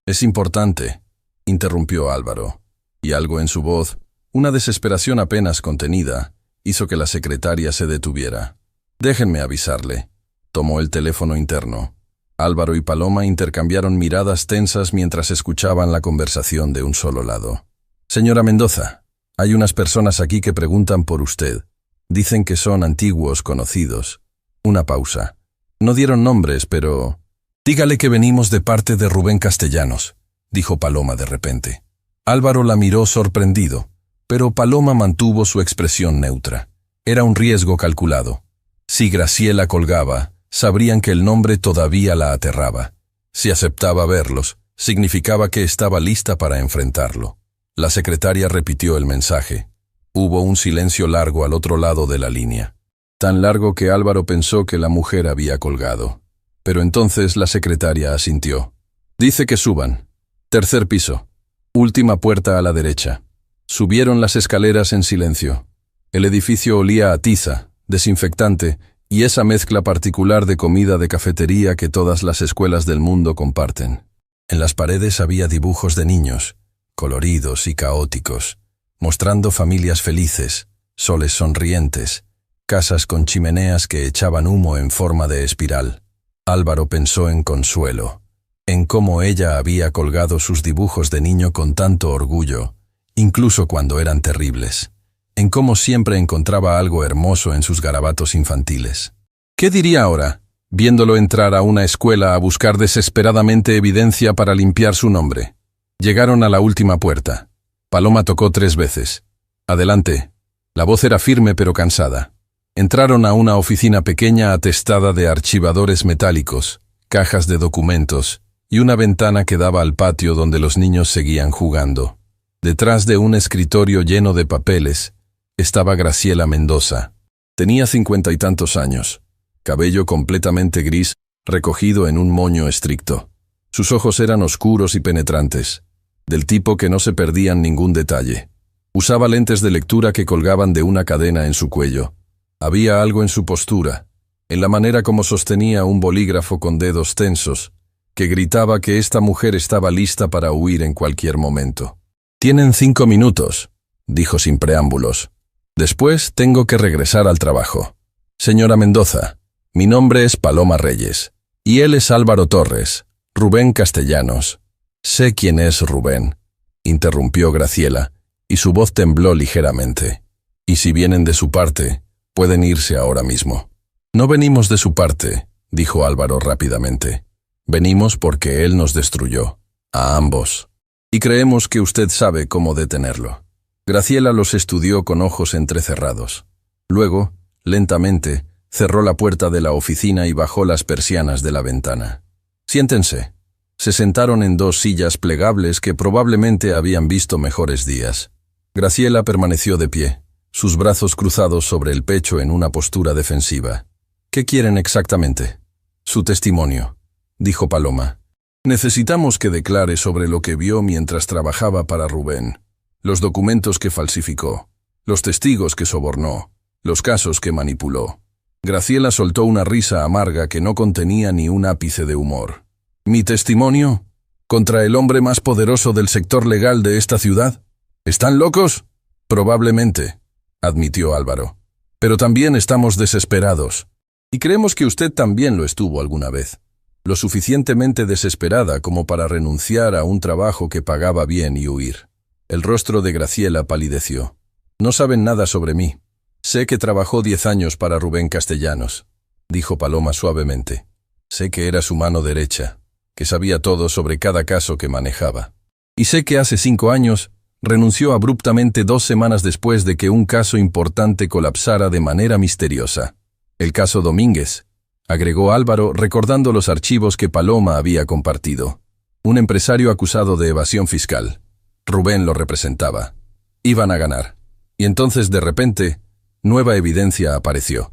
Es importante, interrumpió Álvaro, y algo en su voz, una desesperación apenas contenida, hizo que la secretaria se detuviera. Déjenme avisarle. Tomó el teléfono interno. Álvaro y Paloma intercambiaron miradas tensas mientras escuchaban la conversación de un solo lado. Señora Mendoza, hay unas personas aquí que preguntan por usted. Dicen que son antiguos conocidos. Una pausa. No dieron nombres, pero... Dígale que venimos de parte de Rubén Castellanos, dijo Paloma de repente. Álvaro la miró sorprendido, pero Paloma mantuvo su expresión neutra. Era un riesgo calculado. Si Graciela colgaba, sabrían que el nombre todavía la aterraba. Si aceptaba verlos, significaba que estaba lista para enfrentarlo. La secretaria repitió el mensaje. Hubo un silencio largo al otro lado de la línea. Tan largo que Álvaro pensó que la mujer había colgado. Pero entonces la secretaria asintió. Dice que suban. 3er piso. Última puerta a la derecha. Subieron las escaleras en silencio. El edificio olía a tiza, desinfectante y esa mezcla particular de comida de cafetería que todas las escuelas del mundo comparten. En las paredes había dibujos de niños, coloridos y caóticos, mostrando familias felices, soles sonrientes, casas con chimeneas que echaban humo en forma de espiral. Álvaro pensó en Consuelo, en cómo ella había colgado sus dibujos de niño con tanto orgullo, incluso cuando eran terribles, en cómo siempre encontraba algo hermoso en sus garabatos infantiles. ¿Qué diría ahora, viéndolo entrar a una escuela a buscar desesperadamente evidencia para limpiar su nombre? Llegaron a la última puerta. Paloma tocó 3 veces. Adelante. La voz era firme pero cansada. Entraron a una oficina pequeña atestada de archivadores metálicos, cajas de documentos y una ventana que daba al patio donde los niños seguían jugando. Detrás de un escritorio lleno de papeles, estaba Graciela Mendoza. Tenía 50 y tantos años, cabello completamente gris, recogido en un moño estricto. Sus ojos eran oscuros y penetrantes, del tipo que no se perdían ningún detalle. Usaba lentes de lectura que colgaban de una cadena en su cuello. Había algo en su postura, en la manera como sostenía un bolígrafo con dedos tensos, que gritaba que esta mujer estaba lista para huir en cualquier momento. «Tienen 5 minutos», dijo sin preámbulos. «Después tengo que regresar al trabajo. Señora Mendoza, mi nombre es Paloma Reyes, y él es Álvaro Torres, Rubén Castellanos». «Sé quién es Rubén», interrumpió Graciela, y su voz tembló ligeramente. «Y si vienen de su parte, pueden irse ahora mismo». «No venimos de su parte», dijo Álvaro rápidamente. «Venimos porque él nos destruyó, a ambos. Y creemos que usted sabe cómo detenerlo». Graciela los estudió con ojos entrecerrados. Luego, lentamente, Cerró la puerta de la oficina y bajó las persianas de la ventana. «Siéntense». Se sentaron en 2 sillas plegables que probablemente habían visto mejores días. Graciela permaneció de pie, sus brazos cruzados sobre el pecho en una postura defensiva. «¿Qué quieren exactamente?» «Su testimonio», dijo Paloma. «Necesitamos que declare sobre lo que vio mientras trabajaba para Rubén, los documentos que falsificó, los testigos que sobornó, los casos que manipuló». Graciela soltó una risa amarga que no contenía ni un ápice de humor. «¿Mi testimonio? ¿Contra el hombre más poderoso del sector legal de esta ciudad? ¿Están locos?» «Probablemente», admitió Álvaro. «Pero también estamos desesperados. Y creemos que usted también lo estuvo alguna vez. Lo suficientemente desesperada como para renunciar a un trabajo que pagaba bien y huir». El rostro de Graciela palideció. «No saben nada sobre mí. Sé que trabajó 10 años para Rubén Castellanos», dijo Paloma suavemente. «Sé que era su mano derecha, que sabía todo sobre cada caso que manejaba. Y sé que hace 5 años renunció abruptamente 2 semanas después de que un caso importante colapsara de manera misteriosa. El caso Domínguez», agregó Álvaro recordando los archivos que Paloma había compartido. «Un empresario acusado de evasión fiscal. Rubén lo representaba. Iban a ganar. Y entonces, de repente, nueva evidencia apareció.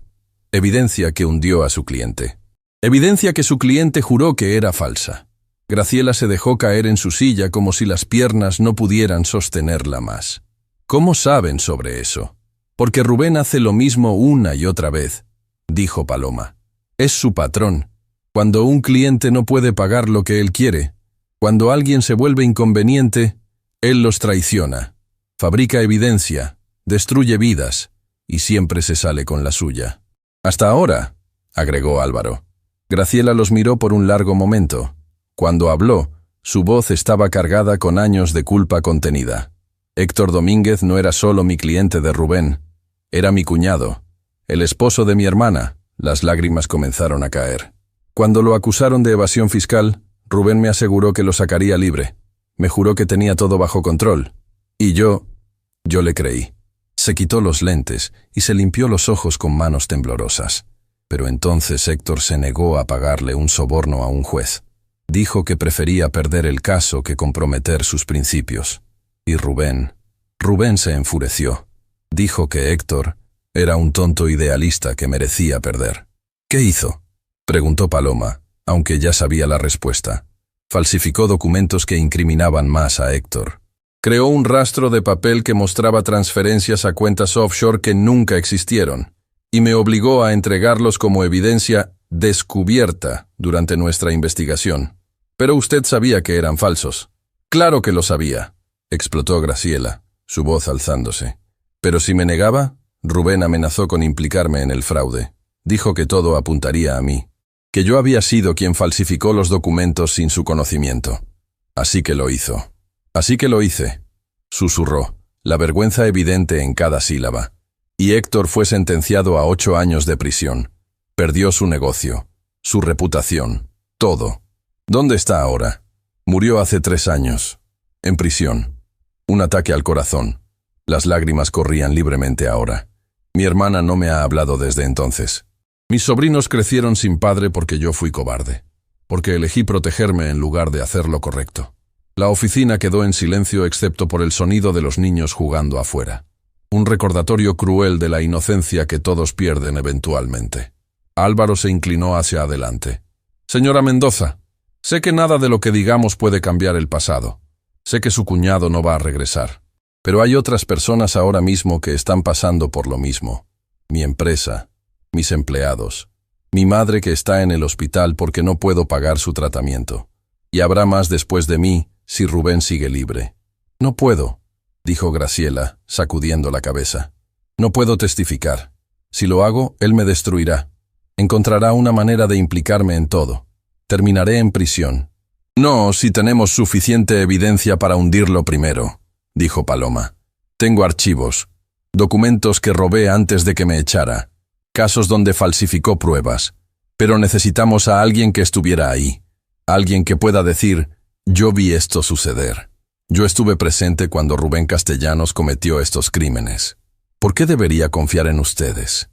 Evidencia que hundió a su cliente. Evidencia que su cliente juró que era falsa». Graciela se dejó caer en su silla como si las piernas no pudieran sostenerla más. «¿Cómo saben sobre eso?» «Porque Rubén hace lo mismo una y otra vez», dijo Paloma. «Es su patrón. Cuando un cliente no puede pagar lo que él quiere, cuando alguien se vuelve inconveniente, él los traiciona. Fabrica evidencia, destruye vidas, y siempre se sale con la suya». «Hasta ahora», agregó Álvaro. Graciela los miró por un largo momento. Cuando habló, su voz estaba cargada con años de culpa contenida. «Héctor Domínguez no era solo mi cliente de Rubén, era mi cuñado, el esposo de mi hermana». Las lágrimas comenzaron a caer. «Cuando lo acusaron de evasión fiscal, Rubén me aseguró que lo sacaría libre. Me juró que tenía todo bajo control. Y yo le creí». Se quitó los lentes y se limpió los ojos con manos temblorosas. Pero entonces Héctor se negó a pagarle un soborno a un juez. Dijo que prefería perder el caso que comprometer sus principios. Y Rubén se enfureció. Dijo que Héctor era un tonto idealista que merecía perder. «¿Qué hizo?», preguntó Paloma, aunque ya sabía la respuesta. «Falsificó documentos que incriminaban más a Héctor. Creó un rastro de papel que mostraba transferencias a cuentas offshore que nunca existieron, y me obligó a entregarlos como evidencia descubierta durante nuestra investigación. Pero usted sabía que eran falsos». «Claro que lo sabía», explotó Graciela, su voz alzándose. «Pero si me negaba, Rubén amenazó con implicarme en el fraude. Dijo que todo apuntaría a mí, que yo había sido quien falsificó los documentos sin su conocimiento. Así que lo hizo. Así que lo hice», susurró, la vergüenza evidente en cada sílaba. «Y Héctor fue sentenciado a 8 años de prisión. Perdió su negocio, su reputación, todo. ¿Dónde está ahora? Murió hace 3 años. En prisión. Un ataque al corazón. Las lágrimas corrían libremente ahora. Mi hermana no me ha hablado desde entonces. Mis sobrinos crecieron sin padre porque yo fui cobarde, porque elegí protegerme en lugar de hacer lo correcto. La oficina quedó en silencio excepto por el sonido de los niños jugando afuera. Un recordatorio cruel de la inocencia que todos pierden eventualmente». Álvaro se inclinó hacia adelante. «Señora Mendoza, sé que nada de lo que digamos puede cambiar el pasado. Sé que su cuñado no va a regresar. Pero hay otras personas ahora mismo que están pasando por lo mismo. Mi empresa, mis empleados, mi madre que está en el hospital porque no puedo pagar su tratamiento. Y habrá más después de mí si Rubén sigue libre». «No puedo», dijo Graciela, sacudiendo la cabeza. «No puedo testificar. Si lo hago, él me destruirá. Encontrará una manera de implicarme en todo. Terminaré en prisión». «No, si tenemos suficiente evidencia para hundirlo primero», dijo Paloma. «Tengo archivos, documentos que robé antes de que me echara, casos donde falsificó pruebas, pero necesitamos a alguien que estuviera ahí, alguien que pueda decir, yo vi esto suceder. Yo estuve presente cuando Rubén Castellanos cometió estos crímenes. ¿Por qué debería confiar en ustedes?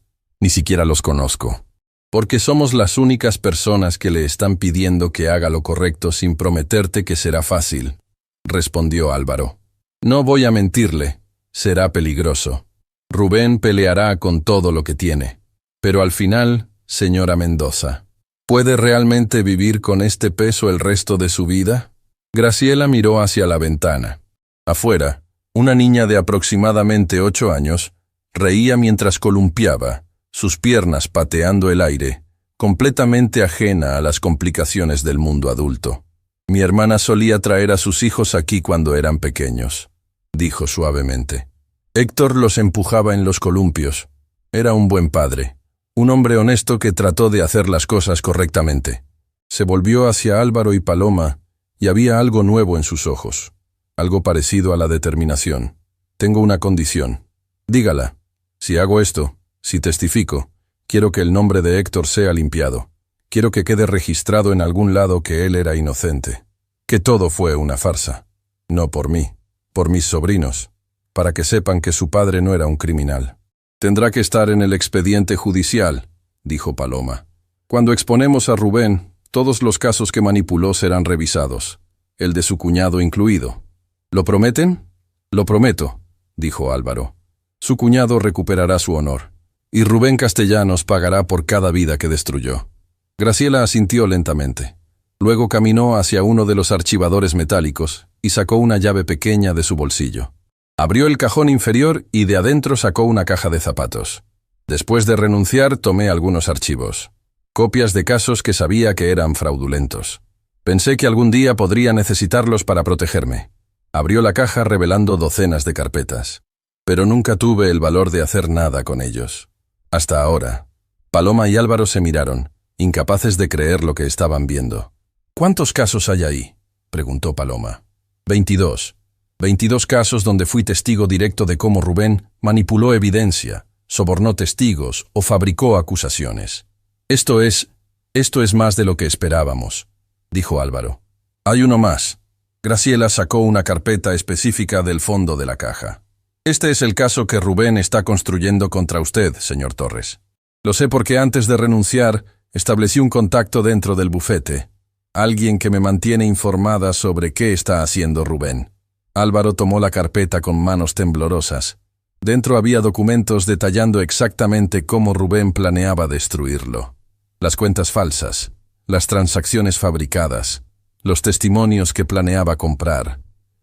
Ni siquiera los conozco. Porque somos las únicas personas que le están pidiendo que haga lo correcto sin prometerte que será fácil, respondió Álvaro. No voy a mentirle, será peligroso. Rubén peleará con todo lo que tiene. Pero al final, señora Mendoza, ¿puede realmente vivir con este peso el resto de su vida? Graciela miró hacia la ventana. Afuera, una niña de aproximadamente 8 años reía mientras columpiaba, sus piernas pateando el aire, completamente ajena a las complicaciones del mundo adulto. Mi hermana solía traer a sus hijos aquí cuando eran pequeños, dijo suavemente. Héctor los empujaba en los columpios. Era un buen padre, un hombre honesto que trató de hacer las cosas correctamente. Se volvió hacia Álvaro y Paloma, y había algo nuevo en sus ojos, algo parecido a la determinación. Tengo una condición. Dígala. Si hago esto, si testifico, quiero que el nombre de Héctor sea limpiado. Quiero que quede registrado en algún lado que él era inocente. Que todo fue una farsa. No por mí, por mis sobrinos, para que sepan que su padre no era un criminal. Tendrá que estar en el expediente judicial, dijo Paloma. Cuando exponemos a Rubén, todos los casos que manipuló serán revisados, el de su cuñado incluido. ¿Lo prometen? Lo prometo, dijo Álvaro. Su cuñado recuperará su honor, y Rubén Castellanos pagará por cada vida que destruyó. Graciela asintió lentamente. Luego caminó hacia uno de los archivadores metálicos y sacó una llave pequeña de su bolsillo. Abrió el cajón inferior y de adentro sacó una caja de zapatos. Después de renunciar, tomé algunos archivos. Copias de casos que sabía que eran fraudulentos. Pensé que algún día podría necesitarlos para protegerme. Abrió la caja revelando docenas de carpetas. Pero nunca tuve el valor de hacer nada con ellos. Hasta ahora. Paloma y Álvaro se miraron, incapaces de creer lo que estaban viendo. ¿Cuántos casos hay ahí?, preguntó Paloma. 22. 22 casos donde fui testigo directo de cómo Rubén manipuló evidencia, sobornó testigos o fabricó acusaciones. Esto es más de lo que esperábamos, dijo Álvaro. Hay uno más. Graciela sacó una carpeta específica del fondo de la caja. Este es el caso que Rubén está construyendo contra usted, señor Torres. Lo sé porque antes de renunciar, establecí un contacto dentro del bufete. Alguien que me mantiene informada sobre qué está haciendo Rubén. Álvaro tomó la carpeta con manos temblorosas. Dentro había documentos detallando exactamente cómo Rubén planeaba destruirlo. Las cuentas falsas, las transacciones fabricadas, los testimonios que planeaba comprar.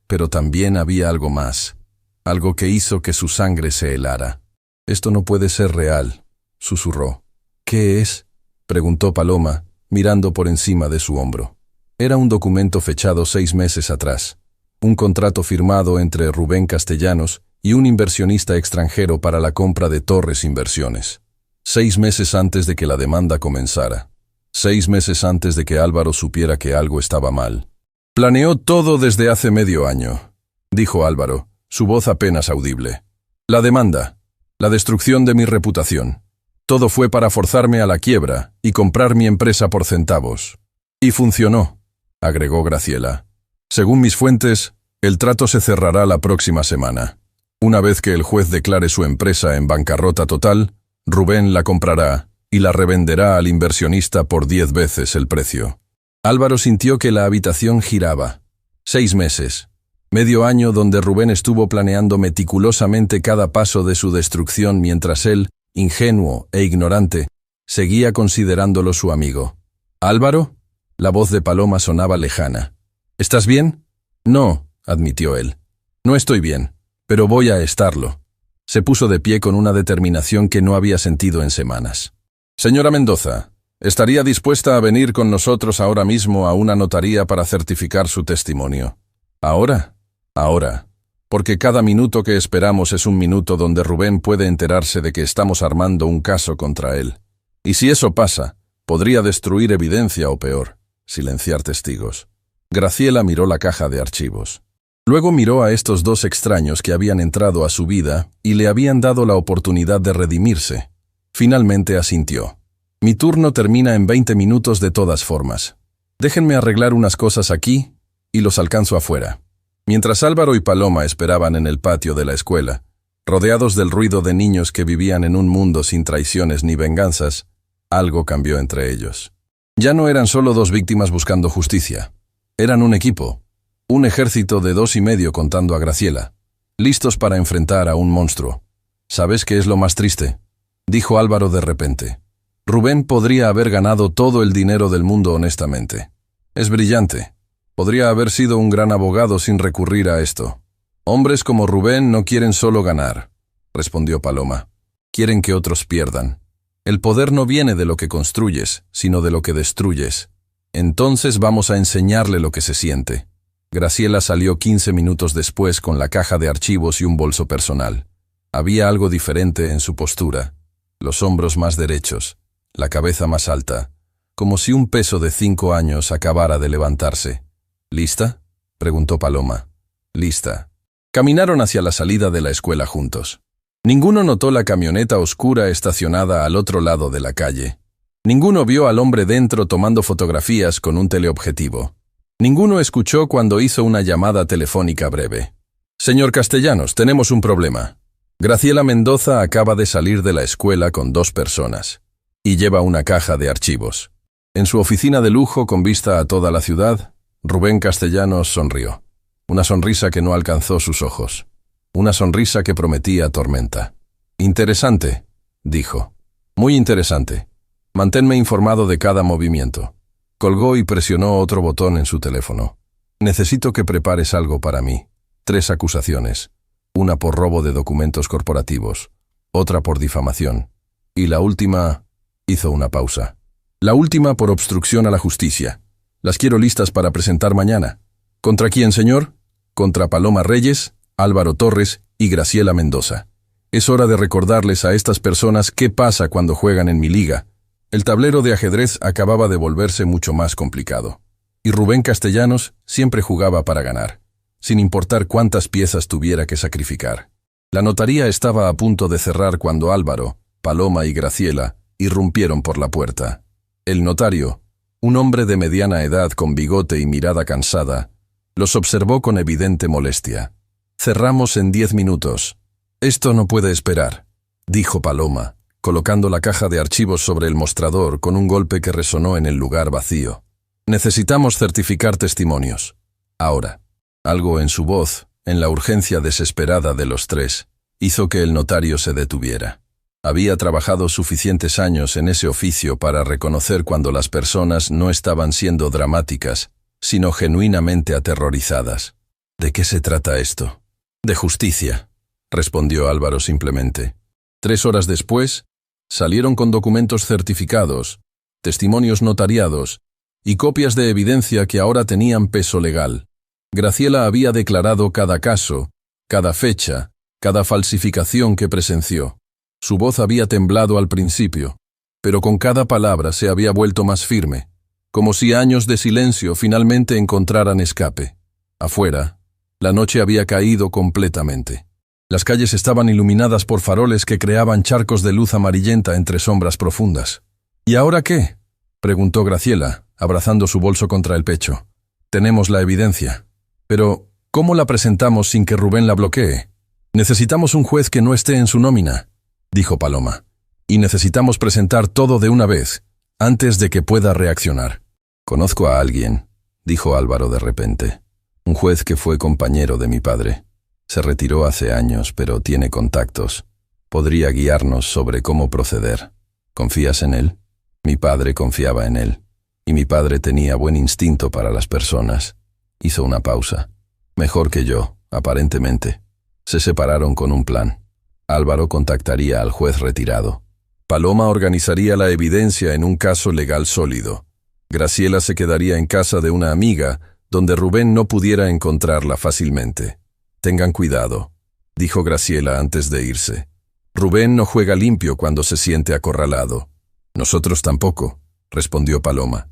Pero también había algo más, algo que hizo que su sangre se helara. Esto no puede ser real, susurró. ¿Qué es?, preguntó Paloma, mirando por encima de su hombro. Era un documento fechado 6 meses atrás, un contrato firmado entre Rubén Castellanos y un inversionista extranjero para la compra de Torres Inversiones. 6 meses antes de que la demanda comenzara. 6 meses antes de que Álvaro supiera que algo estaba mal. Planeó todo desde hace medio año, dijo Álvaro, su voz apenas audible. La demanda, la destrucción de mi reputación. Todo fue para forzarme a la quiebra y comprar mi empresa por centavos. Y funcionó, agregó Graciela. Según mis fuentes, el trato se cerrará la próxima semana. Una vez que el juez declare su empresa en bancarrota total, Rubén la comprará y la revenderá al inversionista por 10 veces el precio. Álvaro sintió que la habitación giraba. 6 meses. Medio año donde Rubén estuvo planeando meticulosamente cada paso de su destrucción mientras él, ingenuo e ignorante, seguía considerándolo su amigo. ¿Álvaro? La voz de Paloma sonaba lejana. ¿Estás bien? No, admitió él. No estoy bien, pero voy a estarlo. Se puso de pie con una determinación que no había sentido en semanas. Señora Mendoza, ¿estaría dispuesta a venir con nosotros ahora mismo a una notaría para certificar su testimonio? ¿Ahora? Ahora. Porque cada minuto que esperamos es un minuto donde Rubén puede enterarse de que estamos armando un caso contra él. Y si eso pasa, podría destruir evidencia o peor, silenciar testigos. Graciela miró la caja de archivos. Luego miró a estos 2 extraños que habían entrado a su vida y le habían dado la oportunidad de redimirse. Finalmente asintió. Mi turno termina en 20 minutos de todas formas. Déjenme arreglar unas cosas aquí y los alcanzo afuera. Mientras Álvaro y Paloma esperaban en el patio de la escuela, Rodeados del ruido de niños que vivían en un mundo sin traiciones ni venganzas, algo cambió entre ellos. Ya no eran solo dos víctimas buscando justicia. Eran un equipo, un ejército de 2,5 contando a Graciela, listos para enfrentar a un monstruo. ¿Sabes qué es lo más triste?, dijo Álvaro de repente. Rubén podría haber ganado todo el dinero del mundo honestamente. Es brillante. Podría haber sido un gran abogado sin recurrir a esto. Hombres como Rubén no quieren solo ganar, respondió Paloma. Quieren que otros pierdan. El poder no viene de lo que construyes, sino de lo que destruyes. Entonces vamos a enseñarle lo que se siente. Graciela salió 15 minutos después con la caja de archivos y un bolso personal. Había algo diferente en su postura. Los hombros más derechos, la cabeza más alta, como si un peso de 5 años acabara de levantarse. ¿Lista?, preguntó Paloma. Lista. Caminaron hacia la salida de la escuela juntos. Ninguno notó la camioneta oscura estacionada al otro lado de la calle. Ninguno vio al hombre dentro tomando fotografías con un teleobjetivo. Ninguno escuchó cuando hizo una llamada telefónica breve. Señor Castellanos, tenemos un problema. Graciela Mendoza acaba de salir de la escuela con 2 personas. Y lleva una caja de archivos. En su oficina de lujo con vista a toda la ciudad, Rubén Castellanos sonrió. Una sonrisa que no alcanzó sus ojos. Una sonrisa que prometía tormenta. Interesante, dijo. Muy interesante. Manténme informado de cada movimiento. Colgó y presionó otro botón en su teléfono. Necesito que prepares algo para mí. 3 acusaciones. Una por robo de documentos corporativos. Otra por difamación. Y la última... Hizo una pausa. La última por obstrucción a la justicia. Las quiero listas para presentar mañana. ¿Contra quién, señor? Contra Paloma Reyes, Álvaro Torres y Graciela Mendoza. Es hora de recordarles a estas personas qué pasa cuando juegan en mi liga. El tablero de ajedrez acababa de volverse mucho más complicado. Y Rubén Castellanos siempre jugaba para ganar, sin importar cuántas piezas tuviera que sacrificar. La notaría estaba a punto de cerrar cuando Álvaro, Paloma y Graciela irrumpieron por la puerta. El notario, un hombre de mediana edad con bigote y mirada cansada, los observó con evidente molestia. Cerramos en 10 minutos. Esto no puede esperar, dijo Paloma, colocando la caja de archivos sobre el mostrador con un golpe que resonó en el lugar vacío. Necesitamos certificar testimonios. Ahora. Algo en su voz, en la urgencia desesperada de los 3, hizo que el notario se detuviera. Había trabajado suficientes años en ese oficio para reconocer cuando las personas no estaban siendo dramáticas, sino genuinamente aterrorizadas. ¿De qué se trata esto? De justicia, respondió Álvaro simplemente. 3 horas después, salieron con documentos certificados, testimonios notariados y copias de evidencia que ahora tenían peso legal. Graciela había declarado cada caso, cada fecha, cada falsificación que presenció. Su voz había temblado al principio, pero con cada palabra se había vuelto más firme, como si años de silencio finalmente encontraran escape. Afuera, la noche había caído completamente. Las calles estaban iluminadas por faroles que creaban charcos de luz amarillenta entre sombras profundas. ¿Y ahora qué?, preguntó Graciela, abrazando su bolso contra el pecho. Tenemos la evidencia. Pero, ¿cómo la presentamos sin que Rubén la bloquee? Necesitamos un juez que no esté en su nómina, dijo Paloma. Y necesitamos presentar todo de una vez, antes de que pueda reaccionar. Conozco a alguien, dijo Álvaro de repente. Un juez que fue compañero de mi padre. Se retiró hace años, pero tiene contactos. Podría guiarnos sobre cómo proceder. ¿Confías en él? Mi padre confiaba en él. Y mi padre tenía buen instinto para las personas. Hizo una pausa. Mejor que yo, aparentemente. Se separaron con un plan. Álvaro contactaría al juez retirado. Paloma organizaría la evidencia en un caso legal sólido. Graciela se quedaría en casa de una amiga, donde Rubén no pudiera encontrarla fácilmente. Tengan cuidado, dijo Graciela antes de irse. Rubén no juega limpio cuando se siente acorralado. Nosotros tampoco, respondió Paloma.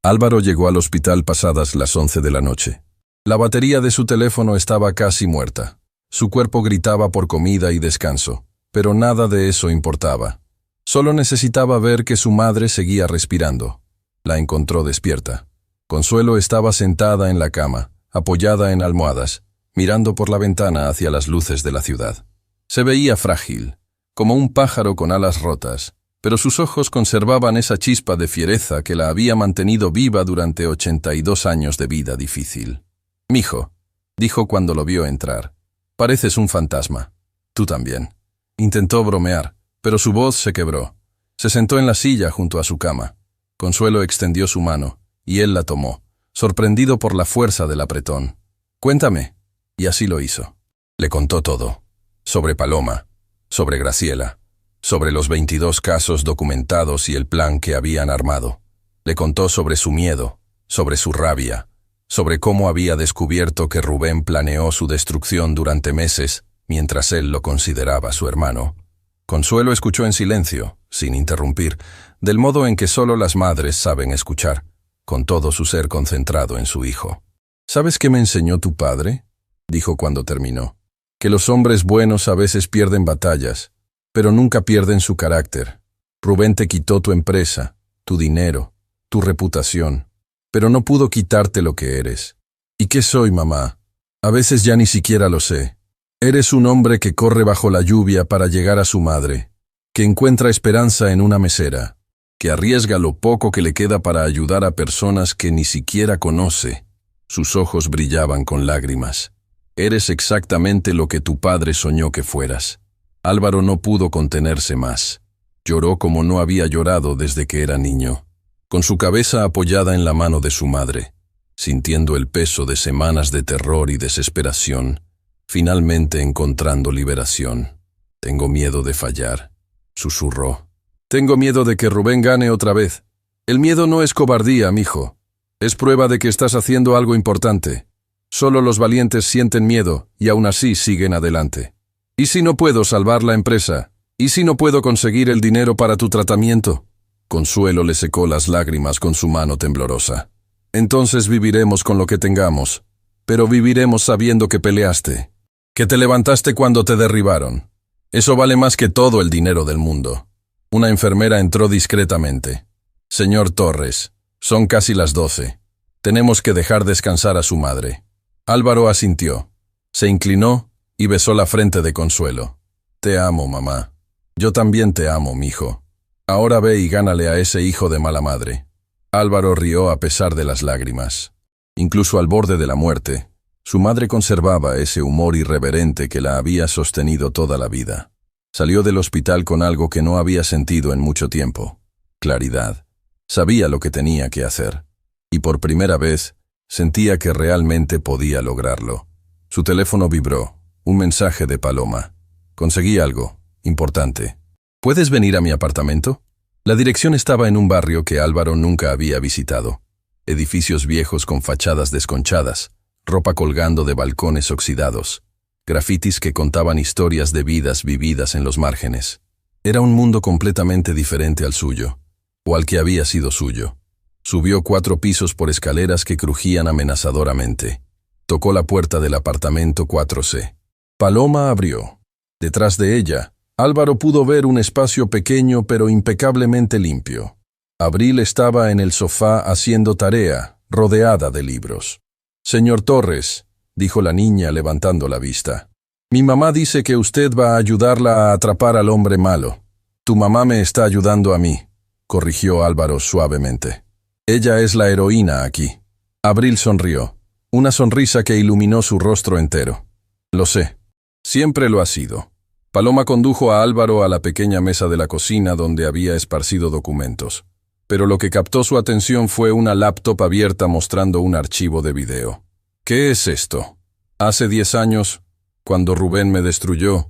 Álvaro llegó al hospital pasadas las 11 de la noche. La batería de su teléfono estaba casi muerta. Su cuerpo gritaba por comida y descanso, pero nada de eso importaba. Solo necesitaba ver que su madre seguía respirando. La encontró despierta. Consuelo estaba sentada en la cama, apoyada en almohadas, mirando por la ventana hacia las luces de la ciudad. Se veía frágil, como un pájaro con alas rotas, pero sus ojos conservaban esa chispa de fiereza que la había mantenido viva durante 82 años de vida difícil. «Mijo», dijo cuando lo vio entrar, «pareces un fantasma. Tú también». Intentó bromear, pero su voz se quebró. Se sentó en la silla junto a su cama. Consuelo extendió su mano, y él la tomó, sorprendido por la fuerza del apretón. «Cuéntame». Y así lo hizo. Le contó todo. Sobre Paloma, sobre Graciela, sobre los 22 casos documentados y el plan que habían armado. Le contó sobre su miedo, sobre su rabia, sobre cómo había descubierto que Rubén planeó su destrucción durante meses, mientras él lo consideraba su hermano. Consuelo escuchó en silencio, sin interrumpir, del modo en que solo las madres saben escuchar, con todo su ser concentrado en su hijo. «¿Sabes qué me enseñó tu padre?», dijo cuando terminó. «Que los hombres buenos a veces pierden batallas, pero nunca pierden su carácter. Rubén te quitó tu empresa, tu dinero, tu reputación, pero no pudo quitarte lo que eres. ¿Y qué soy, mamá? A veces ya ni siquiera lo sé. Eres un hombre que corre bajo la lluvia para llegar a su madre, que encuentra esperanza en una mesera, que arriesga lo poco que le queda para ayudar a personas que ni siquiera conoce». Sus ojos brillaban con lágrimas. «Eres exactamente lo que tu padre soñó que fueras». Álvaro no pudo contenerse más. Lloró como no había llorado desde que era niño, con su cabeza apoyada en la mano de su madre, sintiendo el peso de semanas de terror y desesperación, finalmente encontrando liberación. «Tengo miedo de fallar», susurró. «Tengo miedo de que Rubén gane otra vez. El miedo no es cobardía, mijo. Es prueba de que estás haciendo algo importante. Solo los valientes sienten miedo y aún así siguen adelante. ¿Y si no puedo salvar la empresa? ¿Y si no puedo conseguir el dinero para tu tratamiento?». Consuelo le secó las lágrimas con su mano temblorosa. «Entonces viviremos con lo que tengamos, pero viviremos sabiendo que peleaste, que te levantaste cuando te derribaron. Eso vale más que todo el dinero del mundo». Una enfermera entró discretamente. «Señor Torres, son casi las 12. Tenemos que dejar descansar a su madre». Álvaro asintió. Se inclinó y besó la frente de Consuelo. «Te amo, mamá». «Yo también te amo, mijo. Ahora ve y gánale a ese hijo de mala madre». Álvaro rió a pesar de las lágrimas. Incluso al borde de la muerte, su madre conservaba ese humor irreverente que la había sostenido toda la vida. Salió del hospital con algo que no había sentido en mucho tiempo: claridad. Sabía lo que tenía que hacer. Y por primera vez, sentía que realmente podía lograrlo. Su teléfono vibró. Un mensaje de Paloma. «Conseguí algo importante. ¿Puedes venir a mi apartamento?». La dirección estaba en un barrio que Álvaro nunca había visitado. Edificios viejos con fachadas desconchadas, ropa colgando de balcones oxidados, grafitis que contaban historias de vidas vividas en los márgenes. Era un mundo completamente diferente al suyo, o al que había sido suyo. Subió 4 pisos por escaleras que crujían amenazadoramente. Tocó la puerta del apartamento 4C. Paloma abrió. Detrás de ella, Álvaro pudo ver un espacio pequeño pero impecablemente limpio. Abril estaba en el sofá haciendo tarea, rodeada de libros. «Señor Torres», dijo la niña levantando la vista, «mi mamá dice que usted va a ayudarla a atrapar al hombre malo». «Tu mamá me está ayudando a mí», corrigió Álvaro suavemente. «Ella es la heroína aquí». Abril sonrió, una sonrisa que iluminó su rostro entero. «Lo sé. Siempre lo ha sido». Paloma condujo a Álvaro a la pequeña mesa de la cocina donde había esparcido documentos. Pero lo que captó su atención fue una laptop abierta mostrando un archivo de video. «¿Qué es esto?». «Hace 10 años, cuando Rubén me destruyó,